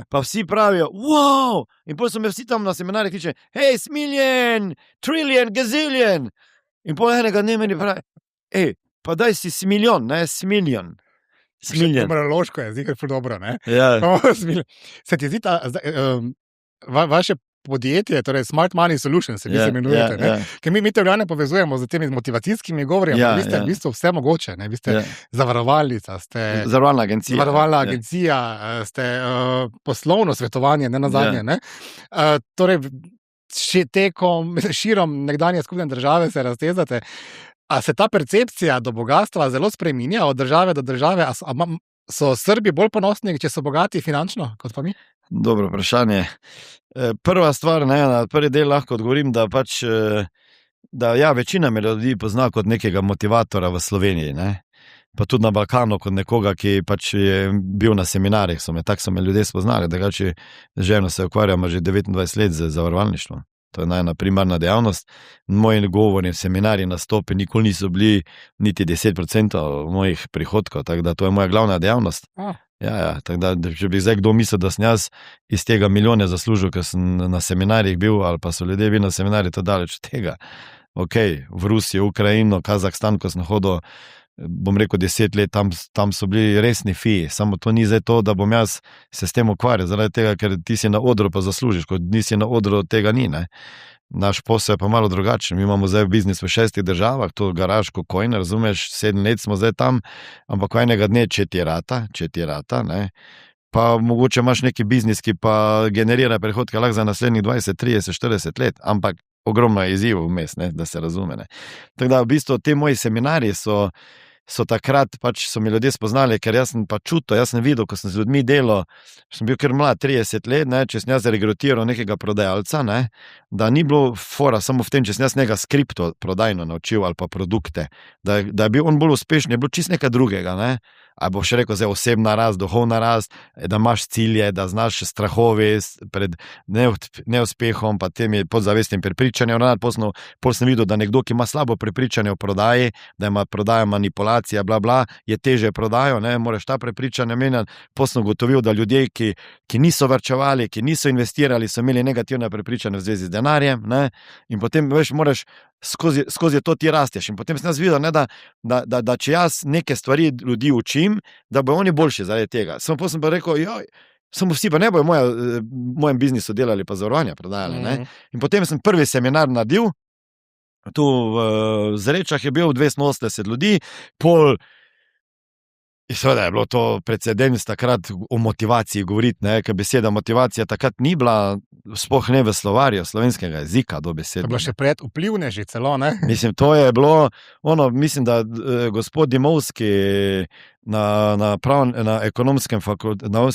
Pa vsi pravijo, wow! In potem so me vsi tam na seminarjih kliče, hej, Smiljan, trillion, gazillion. In potem enega dne meni pravi, pa daj si Smiljan, ne, Smiljan. Numerološko je, zdi se dobro, ne? Ja. Se ti zdi vaše podjetje, torej Smart Money Solutions, se vi se imenujete, ne? Ker mi Italijane povezujemo z temi motivacijskimi govori, vi ste v bistvu vse mogoče, ne? Vi ste zavarovalnica, ste zavarovalna agencija, ste poslovno svetovanje, ne nazadnje, ne? Torej, širom nekdanje skupne države se raztezate. A se ta percepcija do bogatstva zelo spreminja od države do države? So Srbi bolj ponosni, če so bogati finančno, kot pa mi? Dobro vprašanje. Prva stvar, ne, na prvi del lahko odgovorim, da večina me ljudi pozna kot nekega motivatora v Sloveniji, ne. Pa tudi na Balkanu kot nekoga, ki pač je bil na seminarjih, tako so me ljudje spoznali, drugače ženo se ukvarjamo že 29 let z zavarovalništvom. To je najna primarna dejavnost. Moji govori, seminarji, nastopi nikoli niso bili niti 10% mojih prihodkov, tako da to je moja glavna dejavnost. Ja, tako da, če bi zdaj kdo mislil, da sem jaz iz tega milijone zaslužil, ker sem na seminarjih bil, ali pa so ljudje bili na seminarjih, to daleč od tega. Ok, v Rusijo, Ukrajino, Kazahstan, ko sem hodil, bom rekel 10 let, tam so bili resni fiji, samo to ni zdaj to, da bom jaz se s tem ukvarjal, zaradi tega, ker ti si na odru pa zaslužiš, ko nisi na odru, tega ni, ne. Naš posel je pa malo drugačen, mi imamo zdaj biznis v 6 državah, to garažko coin, razumeš, 7 let smo zdaj tam, ampak enega dne, če ti rata, ne, pa mogoče imaš neki biznis, ki pa generira prihodke lahko za naslednjih 20, 30, 40 let, ampak ogromno je izzivov vmes, ne, da se razume, ne. Tako da v bistvu te moji seminarji so takrat, pač so mi ljudje spoznali, ker jaz sem pa čutil, jaz sem videl, ko sem z ljudmi delal, sem bil kar mlad, 30 let, ne, če sem jaz regrutiral nekega prodajalca, ne, da ni bilo fora samo v tem, če sem jaz nekega skripto prodajno naučil ali pa produkte, da je bil on bolj uspešen, je bilo čisto nekaj drugega, ne. Ali bo še rekel, zdaj osebna rast, duhovna rast, da imaš cilje, da znaš strahovi pred neuspehom, pa temi podzavestnim prepričanjem. Pol sem videl, da nekdo, ki ima slabo prepričanje o prodaji, da ima prodaja manipulacija, bla, bla, je teže prodajo, ne, moraš ta prepričanja menjati. Pol sem ugotovil, da ljudje, ki niso varčevali, ki niso investirali, so imeli negativne prepričanja v zvezi z denarjem, ne, in potem, veš, moraš skozi to ti rasteš. In potem sem jaz videl, ne, da če jaz neke stvari ljudi učim, da bojo oni boljši zaradi tega. Samo sem pa rekel, samo vsi pa ne bojo mojem biznisu delali pa zavarovanja prodajali. Ne? In potem sem prvi seminar naredil, tu v Zrečah je bil 280 ljudi, in seveda je bilo to precedens takrat o motivaciji govoriti, ne, ker beseda motivacija takrat ni bila, sploh ne v slovarju slovenskega jezika do besede. To je bilo še pred vplivneži celo, ne? Mislim, to je bilo, mislim, da gospod Dimovski na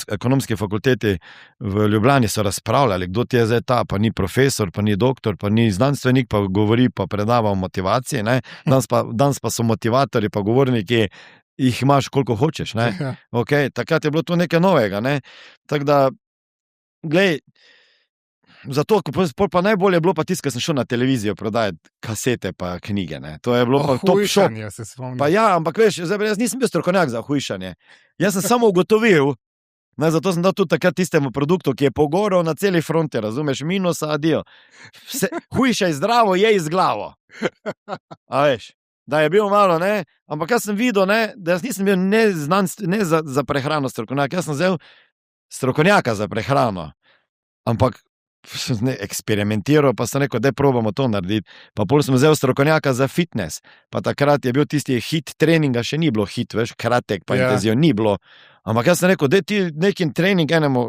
ekonomski fakulteti v Ljubljani so razpravljali, kdo ti je zdaj ta, pa ni profesor, pa ni doktor, pa ni znanstvenik, pa govori, pa predava o motivaciji, ne. Danes pa so motivatorji, pa govorniki, jih imaš koliko hočeš, ne. Okay, takrat je bilo to nekaj novega, ne. Tako da glej, zato, pa najbolje je bilo pa tisto, ko sem šel na televizijo prodajati kasete pa knjige, ne. To je bilo pa top šok. Hujšanje se spomnim. Pa ja, ampak veš, jaz nisem bil strokovnjak za hujšanje. Jaz sem samo ugotovil, ne, zato sem dal tudi takrat tistemu produktu, ki je pogorel na celi fronti, razumeš, minusa, adijo. Hujšaj zdravo, je iz glavo. A veš, da je bil malo, ne, ampak jaz sem videl, ne, da jaz nisem bil ne za prehrano strokovnjak, jaz sem vzel strokovnjaka za prehrano, ampak sem eksperimentiral, pa sem rekel, da probamo to narediti. Pa pol sem vzel strokovnjaka za fitness, pa takrat je bil tisti hit treninga, še ni bilo hit, veš, kratek, pa intenziv ni bilo. Ampak jaz sem rekel, da ti nekim trening enemu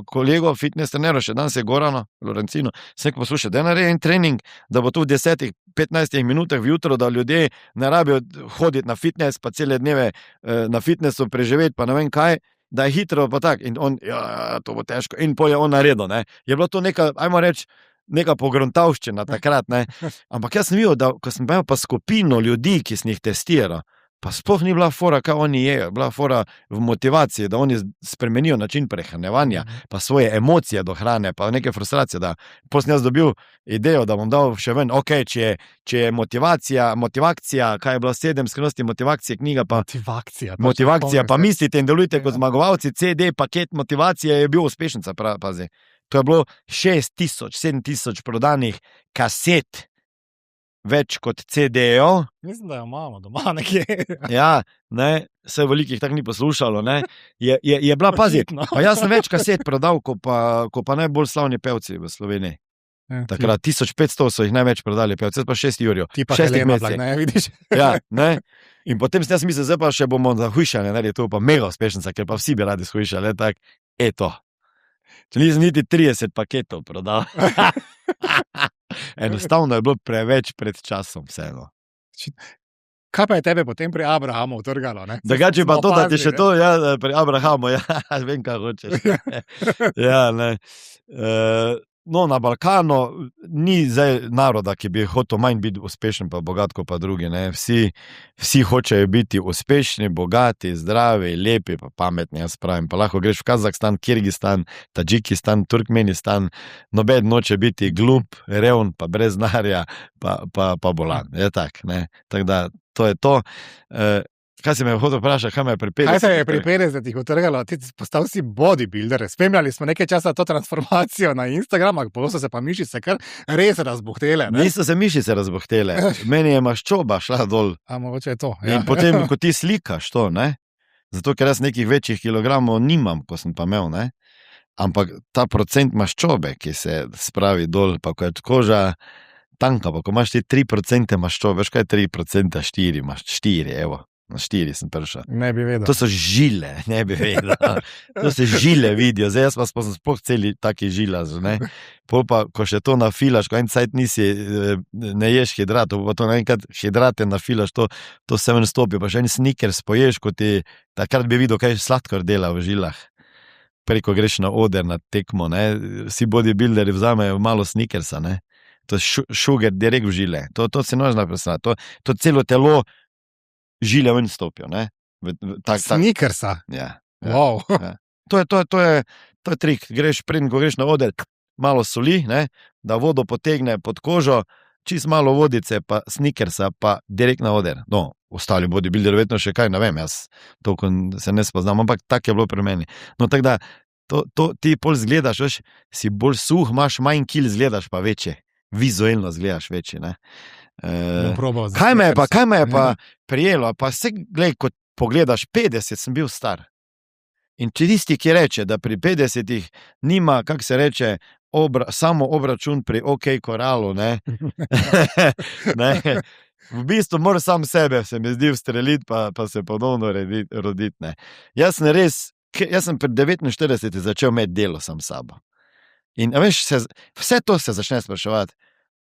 kolegu, fitness treneru, še danes je Gorano, Lorencino, sem rekel, poslušaj, da naredi en trening, da bo tu v 10-15 minutah vjutro, da ljudje ne rabijo hoditi na fitness, pa cele dneve na fitnessu preživeti, pa ne vem kaj, da je hitro, pa tak. In on, ja, to bo težko. In pol je on naredil, ne. Je bilo to neka, ajmo reči, neka pogruntavščina takrat, ne. Ampak jaz sem videl, da ko sem imel pa skupino ljudi, ki sem jih testiral, pa sploh ni bila fora, kaj oni jejo, bila fora v motivaciji, da oni spremenijo način prehranjevanja, pa svoje emocije do hrane, pa neke frustracije, da pol sem jaz dobil idejo, da bom dal še ven, ok, če je motivacija, kaj je bilo 7 skrivnosti motivacije, knjiga pa motivacija, pa mislite in delujte kot zmagovalci, CD, paket motivacije je bil uspešnica, pazi. To je bilo 6,000, 7,000 prodanih kaset, več kot CD-jev. Mislim, da jo imamo doma nekje. Ja, ne, vse velikih tako ni poslušalo, ne. Je bila, pazi, pa jaz sem več kaset prodal, ko pa najbolj slavni pevci v Sloveniji. Takrat 1500 so jih največ prodali pevci, pa 6 jurjev. Ti pa Helena, ne, vidiš? Ja, ne. In potem sem jaz mislil, zdaj pa še bomo za hujšanje, ne, je to pa mega uspešnica, ker pa vsi bi radi hujšali, tak, eto. Če nisem niti 30 paketov prodal. Enostavno je bilo preveč pred časom vseeno. Kaj pa je tebe potem pri Abrahamu utrgalo? Drugače pa to, da ti še to, ja, pri Abrahamu, ja, vem, kaj hočeš. Ja, ne. No, na Balkanu ni zdaj naroda, ki bi hotel manj biti uspešen, pa bogat, kot pa drugi, ne. Vsi hočejo biti uspešni, bogati, zdravi, lepi, pa pametni, jaz pravim. Pa lahko greš v Kazahstan, Kirgistan, Tadžikistan, Turkmenistan, noben noče biti glup, revn, pa brez denarja, pa bolan. Je tak, ne. Tako da, to je to. Kaj si me hotel vprašati, kaj me je pri 50? Kaj se je pri 50 utrgalo? Ti postal si bodybuilder. Spremljali smo nekaj časa to transformacijo na Instagramu, pa so se pa mišice kar res razbuhtele. Niso se mišice razbuhtele. Meni je maščoba šla dol. A mogoče je to. Ja. In potem, ko ti slikaš to, ne? Zato, ker jaz nekih večjih kilogramov nimam, ko sem pa imel, ne? Ampak ta procent maščobe, ki se spravi dol, pa ko je koža tanka, pa ko imaš ti 3% maščobe, veš kaj je 3%, 4, imaš 4, evo. Na 4 sem prišel. Ne bi vedel. To so žile, ne bi vedel. To se žile vidijo, zdaj jaz pa sem sploh celi taki žilaz, ne. Pol pa, ko še to nafilaš, ko en cajt ne ješ hidratov, pa to enkrat hidrate nafilaš, to se ven stopi, pa še en Snickers poješ, ko ti takrat bi videl, kaj sladkor dela v žilah. Preko greš na oder, na tekmo, ne. Vsi bodybuilderi vzamejo malo Snickersa, ne. To je sugar direkt v žile. To se ne zna predstavljati. To celo telo žile ven stopijo, ne? Snickersa? Ja. Wow. Ja. To je trik. Ko greš na oder, malo soli, ne? Da vodo potegne pod kožo, čist malo vodice, pa Snickersa, pa direkt na oder. No, ostali bodybuilder, verjetno še kaj, ne vem, jaz toliko se ne spoznam, ampak tak je bilo pri meni. No, tako da, to ti pol zgledaš, veš, si bolj suh, imaš manj kil, zgledaš pa večje. Vizualno zgledaš večje, ne? Kaj me je pa prijelo, pa vse, glej, ko pogledaš 50, sem bil star. In če tisti, ki reče, da pri 50 nima, kako se reče, samo obračun pri OK koralu, ne, ne, v bistvu mora sam sebe, se mi zdi, vstreliti, pa se ponovno roditi, ne. Jaz sem pri 49 začel imeti delo sam sabo. In veš, vse to se začne spraševati,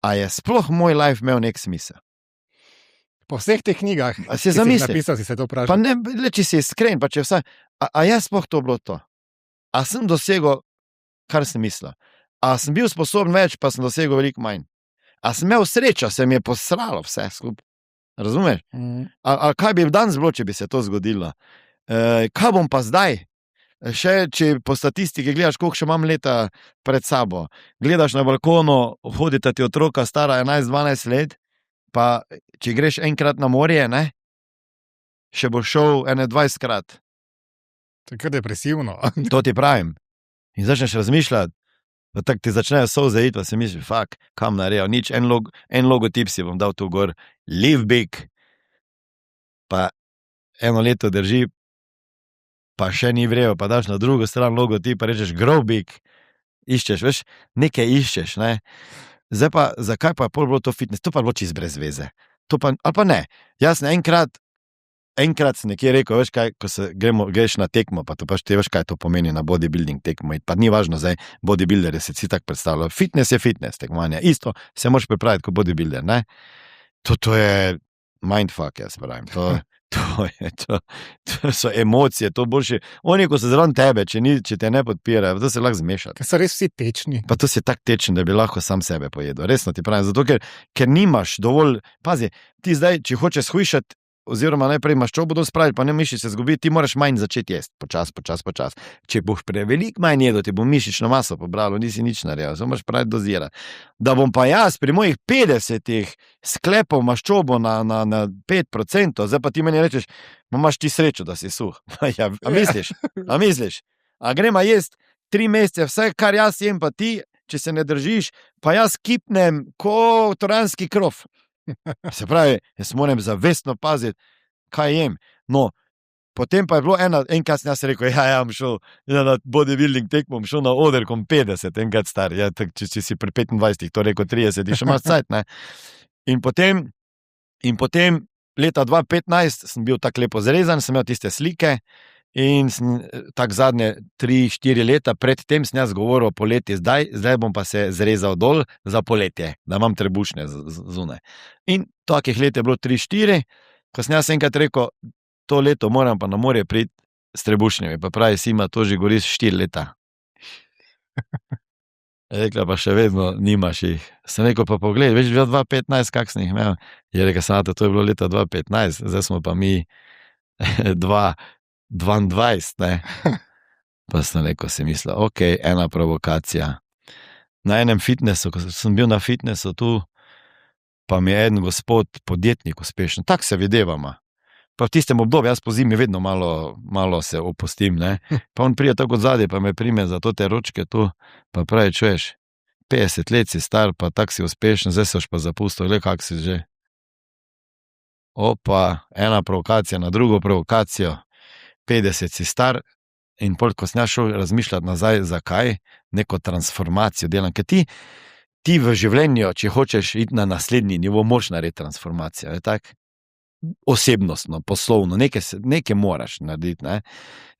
a je sploh moj life imel nek smisel? Po vseh teh knjigah, si napisal, si se to vprašal. Pa ne, če si iskren, pa če vse, a je sploh to bilo to? A sem dosegel, kar sem mislil? A sem bil sposoben več, pa sem dosegel veliko manj? A sem imel srečo, se mi je posralo vse skupaj? Razumeš? A kaj bi danes bilo, če bi se to zgodilo? Kaj bom pa zdaj? še če po statistiki gledaš, koliko še imam leta pred sabo, gledaš na balkonu, hodita ti otroka stara 11-12 let, pa če greš enkrat na morje, ne, še boš šel 21-krat. To je kar depresivno. To ti pravim. In začneš razmišljati, pa tako ti začnejo solze iti, pa si misliš, fuck, kam naredil, nič, en logotip si bom dal tu gor, live big, pa eno leto drži, pa še ni vrejo, pa daš na drugo stran logotip, pa rečeš grow big, iščeš, veš, nekaj iščeš, ne. Zdaj pa, zakaj pa je pol bilo to fitness, to pa je bilo čist brez veze, to pa, ali pa ne, jaz enkrat sem nekje rekel, veš kaj, ko greš na tekmo, pa to pač ti veš, kaj to pomeni na bodybuilding tekmo, pa ni važno zdaj, bodybuildere se si tak predstavljajo, fitness je fitness tekmovanje, isto se moraš pripraviti kot bodybuilder, ne, to je mindfuck, jaz pravim, to so emocije, to boljše, oni, ko so zraven tebe, če te ne podpirajo, to se lahko zmešati. Ker so res vsi tečni. Pa to si tak tečen, da bi lahko sam sebe pojedel, resno ti pravim, zato ker nimaš dovolj, pazi, ti zdaj, če hočeš shujšati, oziroma najprej maščobo dol spraviti, pa ne mišice zgubiti, ti moraš manj začeti jesti, počas. Če boš prevelik manj jedel, ti bo mišično maso pobralo, nisi nič naredil, samo moraš pravi dozirati. Da bom pa jaz pri mojih 50 sklepal maščobo na 5%, zdaj pa ti meni rečeš, imaš ti srečo, da si suh. Ja, a misliš? A gremo jesti 3 mesece, vse, kar jaz jem, pa ti, če se ne držiš, pa jaz kipnem ko toranski krof. Se pravi, jaz moram zavestno paziti, kaj jem. No, potem pa je bilo enkrat sem jaz rekel, ja, bom šel na bodybuilding tekmo, bom šel na oder kom 50, enkrat star, ja, tak, če si pri 25, to rekel 30, še imaš cajt, ne. In potem leta 2015 sem bil tako lepo zrezan, sem imel tiste slike in tako zadnje 3-4 leta pred tem sem jaz govoril o poletje, zdaj bom pa se zrezal dol za poletje, da imam trebušne zunaj. In takih let je bilo 3-4, ko sem jaz enkrat rekel, to leto moram pa na morje priti s trebušnjami, pa pravi, Sima, to že goriš 4 leta. Rekla pa še vedno nimaš jih. Sem rekel, pa pogled, veš, že 2015, kak sem jih imel. Je rekel, Sanata, to je bilo leta 2015, zdaj smo pa mi 2022, ne. Pa sem rekel, si mislil, ok, ena provokacija. Na enem fitnessu, ko sem bil na fitnessu tu, pa mi je en gospod, podjetnik uspešen, tak se videvama. Pa v tistem obdobju, jaz po zimi vedno malo se opustim, ne. Pa on prije tako odzadje, pa me prime za to te ročke tu, pa pravi, čuješ, 50 let si star, pa tak si uspešen, zdaj se pa zapustil, gled, kak si že. Opa, ena provokacija na drugo provokacijo, 50 si star, in pol, ko sem šel razmišljati nazaj, zakaj, neko transformacijo delam, ker ti v življenju, če hočeš iti na naslednji nivo, moraš narediti transformacijo, je tak? Osebnostno, poslovno, nekaj moraš narediti, ne.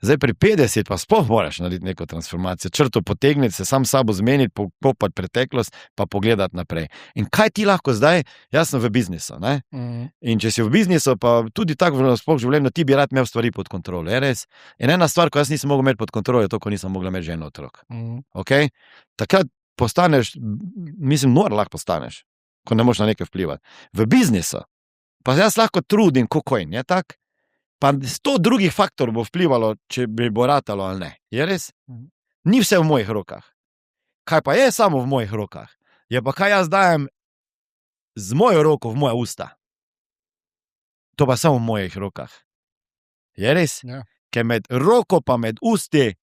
Zdaj pri 50 pa sploh moraš narediti neko transformacijo, črto potegniti, se sam sabo zmeniti, pokopati preteklost, pa pogledati naprej. In kaj ti lahko zdaj, jaz sem v biznisu, ne. In če si v biznisu, pa tudi tako v sploh življenju, ti bi rad imel stvari pod kontrolo, je res? In ena stvar, ko jaz nisem mogel imeti pod kontrolo, je to, ko nisem mogel imeti ženo otrok. Ok? Takrat postaneš, mislim, nor lahko postaneš, ko ne moš na nekaj vplivati. V biznisu pa jaz lahko trudim, kokojn, je tak? Pa 100 drugih faktorov bo vplivalo, če bi bo ratalo ali ne. Je res? Ni vse v mojih rokah. Kaj pa je samo v mojih rokah? Je pa kaj jaz dajem z mojo roko v moja usta. To pa samo v mojih rokah. Je res? Ja. Ker med roko pa med usti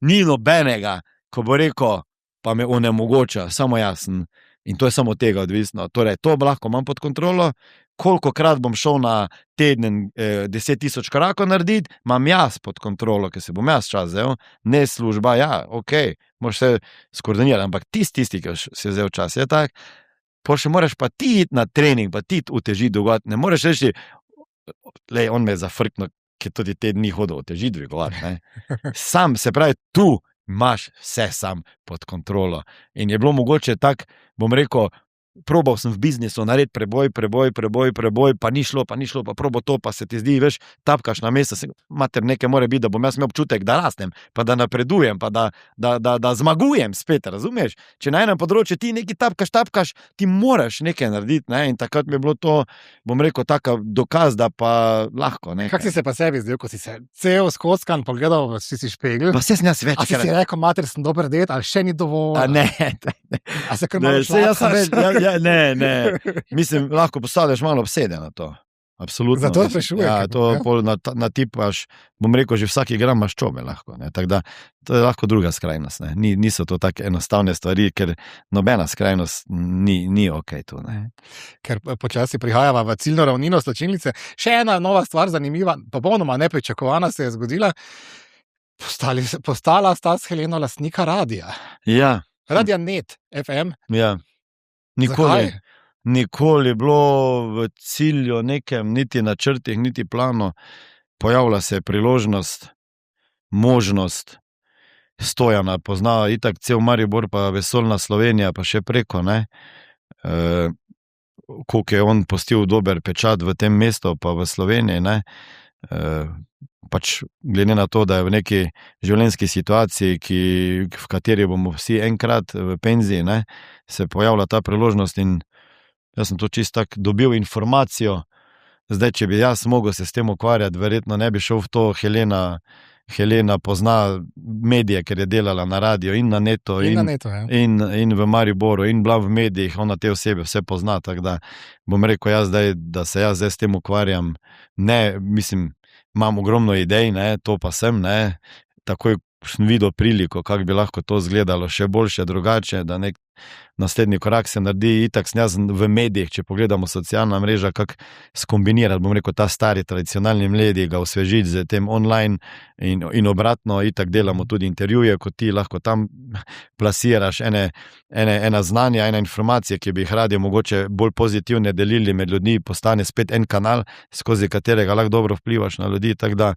ni nobenega, ko bo rekel, pa me onemogoča, samo jasen. In to je samo tega odvisno. Torej, to lahko imam pod kontrolo, kolikokrat bom šel na teden 10,000 korakov narediti, imam jaz pod kontrolo, ker se bom jaz čas vzel, ne služba, ja, ok, moraš se skoordinirati, ampak tisti, ki si vzel čas, je tak, pa še moraš pa ti iti na trening, pa ti utežiti dvigovati, ne moreš reči, lej, on me je zafrknil, ker tudi te dni hodil utežiti dvigovati, ne. Sam, se pravi, tu imaš vse sam pod kontrolo. In je bilo mogoče tak, bom rekel, probal sem v biznisu narediti preboj, pa ni šlo, pa probo to, pa se ti zdi, veš, tapkaš na mesto, mater nekaj mora biti, da bom jaz imel občutek, da rastem, pa da napredujem, pa da zmagujem spet, razumeš? Če na enem področju ti nekaj tapkaš, ti moraš nekaj narediti, ne? In takrat mi je bilo to, bom rekel, taka dokaz, da pa lahko nekaj. Kako si se pa sebi zdel, ko si se cel skockan pogledal, si špegel? Pa se sem jaz več. A si rekel, mater, sem dober det, ali še ni dovolj? A ne. A se kar malo Ne. Mislim, lahko postaneš malo obseden na to. Absolutno. Zato sprašujem. Ja, to pol natipaš, bom rekel, že vsaki gram maščobe lahko. Ne. Tako da, to je lahko druga skrajnost. Ne. Niso to tako enostavne stvari, ker nobena skrajnost ni ok tu. Ne. Ker počasi prihajava v ciljno ravnino slačilnice. Še ena nova stvar, zanimiva, popolnoma nepričakovana se je zgodila. Postala sta s Heleno lastnika radia. Ja. Radia Net FM. Ja. Nikoli bilo v cilju nekem, niti načrtih, niti planu. Pojavila se je priložnost, možnost. Stojana pozna itak cel Maribor, pa vesoljna Slovenija, pa še preko, ne. Koliko je on pustil dober pečat v tem mestu, pa v Sloveniji, ne. Pač glede na to, da je v neki življenjski situaciji, v kateri bomo vsi enkrat v penziji, ne, se pojavlja ta priložnost in jaz sem to čisto tako dobil informacijo. Zdaj, če bi jaz mogel se s tem ukvarjati, verjetno ne bi šel v to. Helena pozna medije, ker je delala na radiju in na netu in v Mariboru in bila v medijih, ona te osebe vse pozna, tako da bom rekel jaz zdaj, da se jaz zdaj s tem ukvarjam. Ne, mislim, imam ogromno idej, ne, to pa sem, ne, takoj sem videl priliko, kako bi lahko to izgledalo še boljše, drugače, da nek naslednji korak se naredi, itak sem jaz v medijih, če pogledamo socialna mreža, kako skombinirati, bom rekel, ta stari tradicionalni medij, ga osvežiti z tem online in obratno, itak delamo tudi intervjuje, ko ti lahko tam plasiraš ena znanja, ena informacija, ki bi jih radi mogoče bolj pozitivne delili med ljudmi, postane spet en kanal, skozi katerega lahko dobro vplivaš na ljudi, tako da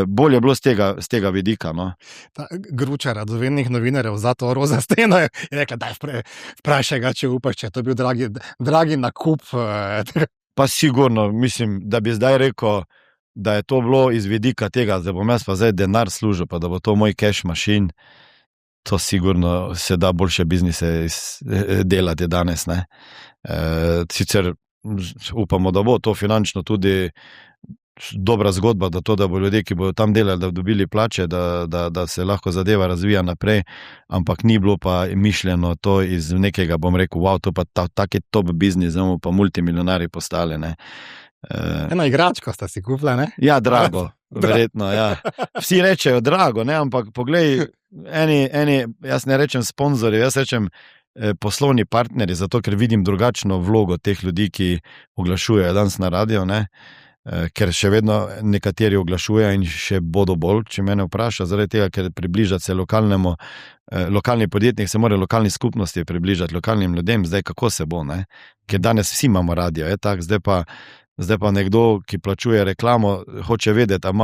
bolje je bilo z tega vidika. No. Ta gruča radovednih novinarjev za to roza steno je rekla, daj vprašaj ga, če upaš, če je to bil dragi nakup. Pa sigurno, mislim, da bi zdaj rekel, da je to bilo iz vidika tega, da bom jaz pa zdaj denar služil, pa da bo to moj cash machine, to sigurno se da boljše biznise delati danes. Ne. Sicer upamo, da bo to finančno tudi dobra zgodba, da bo ljudje, ki bodo tam delali, da dobili plače, da se lahko zadeva razvija naprej, ampak ni bilo pa mišljeno to iz nekega, bom rekel, wow, to pa taki top biznis, bomo pa multimilionari postali, ne. Eno igračko sta si kupila, ne? Ja, drago, verjetno, ja. Vsi rečejo drago, ne, ampak poglej, jaz ne rečem sponzorji, jaz rečem poslovni partneri, zato ker vidim drugačno vlogo teh ljudi, ki oglašujejo danes na radio, ne. Ker še vedno nekateri oglašujejo in še bodo bolj, če mene vpraša, zaradi tega, ker približati se lokalni podjetnik se mora lokalni skupnosti približati, lokalnim ljudem, zdaj kako se bo, ne? Ker danes vsi imamo radio, je tak, zdaj pa nekdo, ki plačuje reklamo, hoče vedeti, a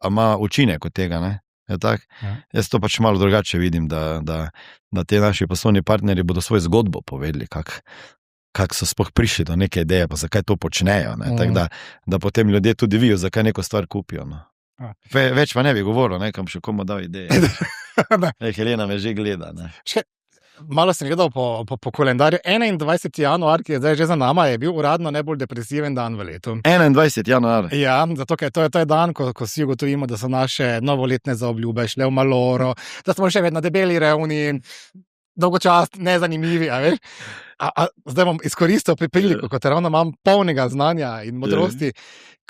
ima učinek od tega, ne? Je tak? Ja. Jaz to pač malo drugače vidim, da te naši poslovni partnerji bodo svojo zgodbo povedali, kako so sploh prišli do neke ideje, pa zakaj to počnejo. Tako da potem ljudje tudi vijo, zakaj neko stvar kupijo. No. Več pa ne bi govoril, kam še komu dal ideje. Helena me že gleda. Ne. Malo sem gledal po kalendarju. 21. januar, ki je zdaj že za nama, je bil uradno najbolj depresiven dan v letu. 21. januar. Ja, zato ker to je dan, ko vsi ugotovimo, da so naše novoletne zaobljube šle v maloro, da smo še vedno debeli, revni, dolgočasni, nezanimivi, a veš? Zdaj bom izkoristil priliko, kot ravno imam polnega znanja in modrosti.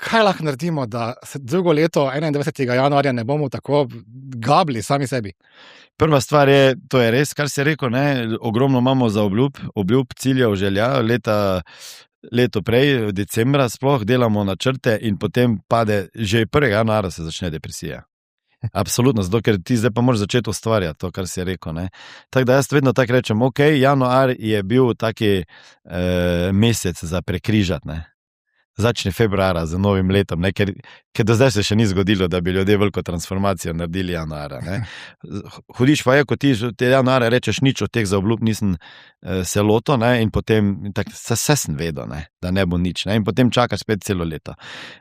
Kaj lahko naredimo, da se drugo leto, 21. januarja, ne bomo tako gabli sami sebi? Prva stvar je, to je res, kar si rekel, ne, ogromno imamo za obljub, ciljev, želja, leto prej, decembra sploh, delamo načrte in potem pade, že 1. januara se začne depresija. Absolutno, zato ker ti zdaj pa moraš začeti ustvarjati to, kar si rekel. Ne. Tako da jaz vedno tako rečem, ok, januar je bil taki mesec za prekrižati, ne. začne februara z novim letom, ne? Ker do zdaj se še ni zgodilo, da bi ljudje veliko transformacijo naredili januara. Ne? Hudiš pa je, ko ti te januara rečeš nič od teh zaobljub, nisem se loto, ne? In potem vse sem vedel, ne? Da ne bo nič, ne? In potem čakaš spet celo leto.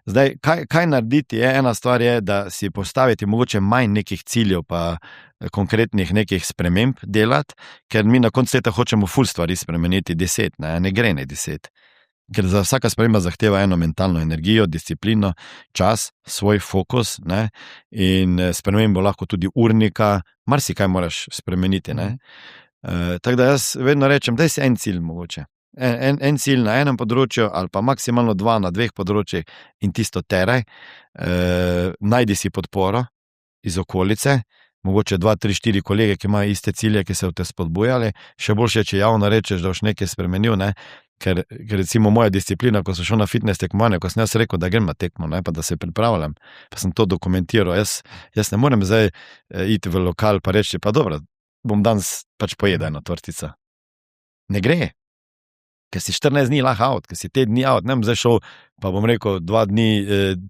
Zdaj, kaj narediti je, ena stvar je, da si postaviti mogoče manj nekih ciljev pa konkretnih nekih sprememb delati, ker mi na koncu leta hočemo ful stvari spremeniti 10, ne gre ne 10. Ker za vsaka sprememba zahteva eno mentalno energijo, disciplino, čas, svoj fokus, ne? In spremembo lahko tudi urnika, marsikaj moraš spremeniti. Ne? Tako da jaz vedno rečem, daj si en cilj mogoče. En cilj na enem področju ali pa maksimalno 2 na 2 področjih in tisto teraj. Najdi si podporo iz okolice, mogoče 2, 3, 4 kolege, ki imajo iste cilje, ki se v te spodbujali. Še boljše, če javno rečeš, da boš nekaj spremenil, ne? Ker recimo moja disciplina, ko sem šel na fitness tekmovanje, ko sem jaz rekel, da grem na tekmo, ne, pa da se pripravljam, pa sem to dokumentiral. Jaz ne morem zdaj iti v lokal pa reči, pa dobro, bom danes pač pojedel eno tortico. Ne gre, ker si 14 dni lahko out, ker si 5 dni out, ne bom zdaj šel, pa bom rekel 2 dni,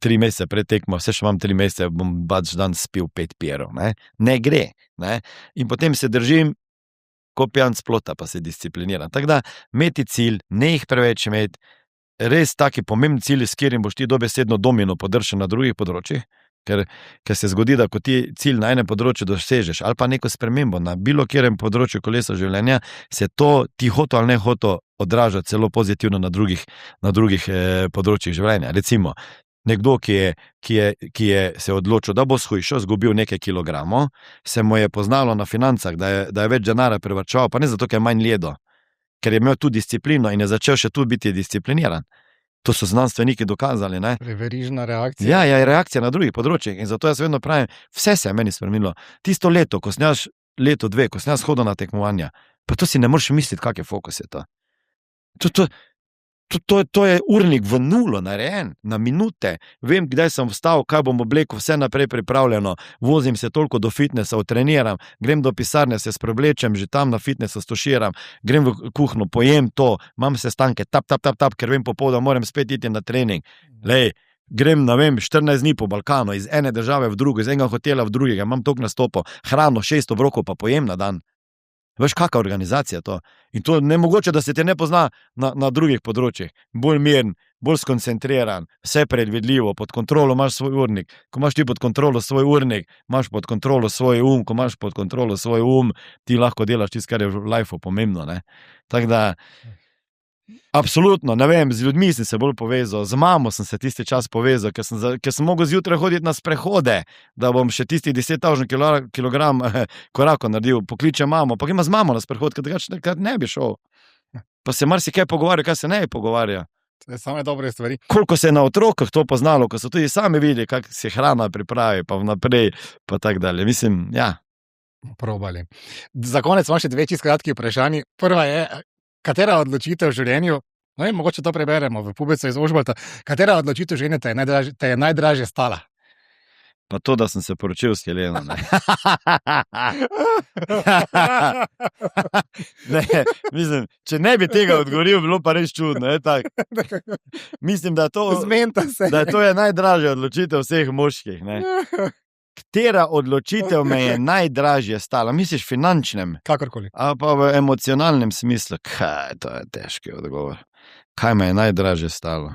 3 mesece pred tekmo, vse še imam 3 mesece, bom pač dan spil 5 pierov, ne gre, ne, in potem se držim ko pijan splota, pa se discipliniran. Tako da, imeti cilj, ne jih preveč imeti, res taki pomembni cilji, s katerim boš ti dobesedno domino podršen na drugih področjih, ker se zgodi, da ko ti cilj na enem področju dosežeš, ali pa neko spremembo na bilo kjerem področju kolesa življenja, se to ti hoto ali ne hoto odraža celo pozitivno na drugih področjih življenja. Recimo, nekdo, ki je se odločil, da bo shujšal, zgubil nekaj kilogramov, se mu je poznalo na financah, da je več denarja privarčeval, pa ne zato, ker je manj jedo, ker je imel tu disciplino in je začel še tu biti discipliniran. To so znanstveniki dokazali, ne? Verižna reakcija. Ja, je reakcija na drugih področjih in zato jaz vedno pravim, vse se je meni spremenilo. Tisto leto, ko sem jaz, leto 2, ko sem jaz hodil na tekmovanja, pa to si ne moreš misliti, kak je fokus je to. To je urnik v nulo narejen, na minute. Vem, kdaj sem vstal, kaj bom oblekel, vse naprej pripravljeno, vozim se toliko do fitnessa, treniram, grem do pisarne, se spreoblečem, že tam na fitnessu stoširam, grem v kuhno, pojem to, imam sestanke, tap, ker vem popoldan, moram spet iti na trening. Lej, grem, 14 dni po Balkanu, iz ene države v drugo, iz enega hotela v drugega, imam toliko nastopov, hrano, 6 obrokov pa pojem na dan. Veš, kakva organizacija to? In to ne mogoče, da se te ne pozna na drugih področjih. Bolj miren, bolj skoncentriran, vse predvidljivo, pod kontrolo imaš svoj urnik. Ko imaš ti pod kontrolo svoj urnik, imaš pod kontrolo svoj ko imaš pod kontrolo svoj ti lahko delaš tisto, kar je v lifeu pomembno, ne? Tako da, absolutno, ne vem, z ljudmi sem se bolj povezal, z mamo sem se tisti čas povezal, ker sem mogel zjutraj hoditi na sprehode, da bom še tistih 10,000 kilogram korakov naredil, pokličem mamo, pa grem z mamo na sprehod, ker ne bi šel. Pa se marsikaj pogovarja, kaj se ne pogovarja. To je same dobre stvari. Koliko se je na otrokah to poznalo, ko so tudi sami videli, kak se hrana pripravi, pa vnaprej, pa tak dalje. Mislim, ja. Probali. Za konec imam še 2 čisto kratki vprašanji. Prva je, katera odločitev v življenju, no in mogoče to preberemo v Pubecu iz Ožbalta, katera odločitev v življenju te je najdražje stala? Pa to, da sem se poročil s Heleno, ne. Ne, mislim, če ne bi tega odgovoril, bilo pa res čudno, je tak. Mislim, da to je najdražja odločitev vseh moških, ne. Katera odločitev me je najdražje stala? Misliš finančnem? Kakorkoli. A pa v emocionalnem smislu? Kaj, to je težki odgovor. Kaj me je najdražje stalo?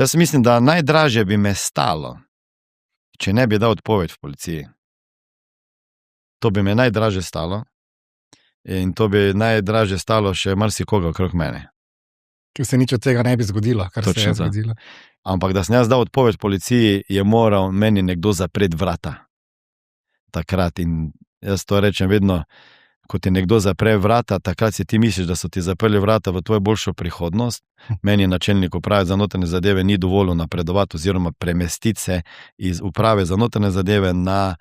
Jaz mislim, da najdražje bi me stalo, če ne bi dal odpoved v policiji. To bi me najdražje stalo in to bi najdražje stalo še marsikoga okrog mene. Ker se nič od tega ne bi zgodilo, kar Točno se je zgodilo. Ampak da sem jaz dal odpoved policiji, je moral meni nekdo zapreti vrata. Takrat in jaz to rečem vedno, ko ti nekdo zapre vrata, takrat si ti misliš, da so ti zaprli vrata v tvojo boljšo prihodnost. Meni načelnik uprave za notranje zadeve ni dovolil napredovati oziroma premestiti se iz uprave za notranje zadeve na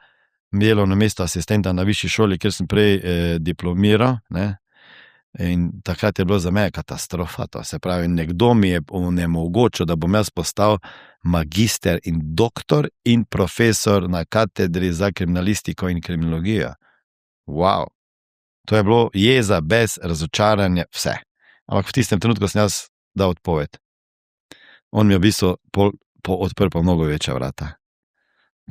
delovno mesto asistenta na višji šoli, kjer sem prej diplomiral, ne. In takrat je bilo za me katastrofa, to se pravi, nekdo mi je onemogočil, da bom jaz postal magister in doktor in profesor na katedri za kriminalistiko in kriminologijo. Wow. To je bilo jeza, bes, razočaranje, vse. Ampak v tistem trenutku sem jaz dal odpoved. On mi je v bistvu odprl pa mnogo večja vrata.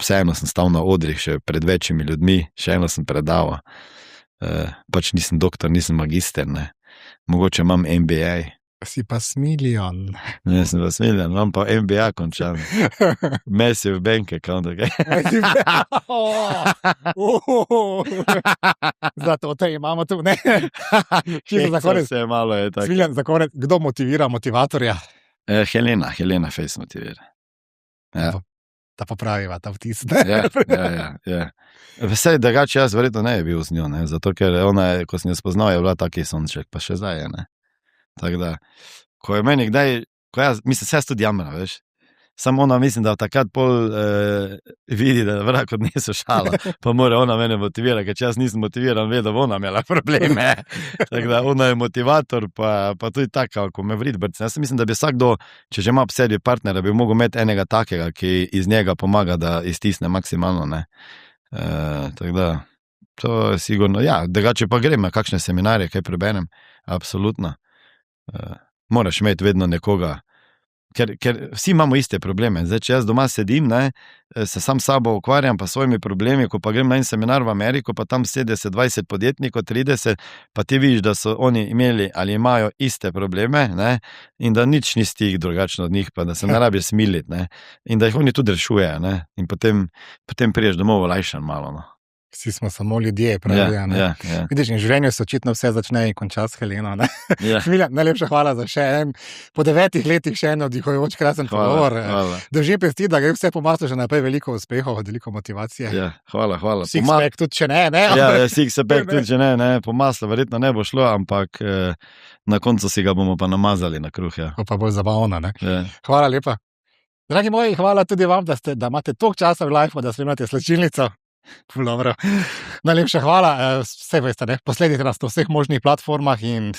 Vseeno sem stal na odrih še pred večjimi ljudmi, še eno sem predaval. Pač nisem doktor, nisem magister, ne. Mogoče imam MBA. Si pa smiljon. Ne, sem pa smiljen, imam pa MBA končan. Massive bank account, ok? Zato te imamo tu, ne? Vse malo je tako. Smiljen, za konec, kdo motivira motivatorja? Helena Fejs motivira. Ja. Da popraviva ta vtis. Ja. Vse drugače jaz verjetno ne bi bil z njo, ne? Zato ker ona, ko sem jo spoznal, je bila taki sonček, pa še zdaj je, ne. Tako da, ko je meni kdaj, mislim, se jaz tudi jamra, veš. Samo ona mislim, da takrat pol vidi, da vrak od nje so šala, pa mora ona mene motivira, ker če jaz nisem motiviran, ve, da bo ona imela probleme. Tako da, ona je motivator, pa tudi taka, ko me vrid brci. Jaz mislim, da bi vsakdo, če že ima v sebi partnera, bi mogel imeti enega takega, ki iz njega pomaga, da iztisne maksimalno, ne. Tako da, to je sigurno, ja, drugače pa grem na kakšne seminarje, kaj preberem, absolutno. Moraš imeti vedno nekoga, ker vsi imamo iste probleme. Zdaj, če jaz doma sedim, ne, se sam sabo ukvarjam pa svojimi problemi, ko pa grem na en seminar v Ameriko, pa tam sedi se 20 podjetnikov, 30, pa ti vidiš, da so oni imeli ali imajo iste probleme, ne, in da nič ni stih drugačno od njih, pa da se ne rabi smiliti, ne, in da jih oni tudi rešujejo, ne, in potem priješ domov olajšan malo, no. Vsi smo samo ljudje, pravi. Ja. Vidiš, in življenju se očitno vse začne in konča s Heleno. Ja. Smiljan, najlepša hvala za še en, po 9 letih še en oddihujoč krasen pogovor. Držim pesti, da gre vse po maslu že naprej, veliko uspehov, veliko motivacije. Ja, hvala. Six-pack tudi, če ne? Ja, six-pack tudi, če ne, po maslu verjetno ne bo šlo, ampak na koncu si ga bomo pa namazali na kruh, ja. To pa bolj zabavno, ne? Ja. Hvala lepa. Dragi moji, hvala tudi vam, da imate toliko časa v life, da spremljate Slačilnico. Dobro. Najlepša hvala, vse veste, ne? Posledite nas na vseh možnih platformah in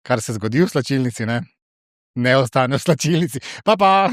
kar se zgodi v Slačilnici, ne ostane v Slačilnici. Pa!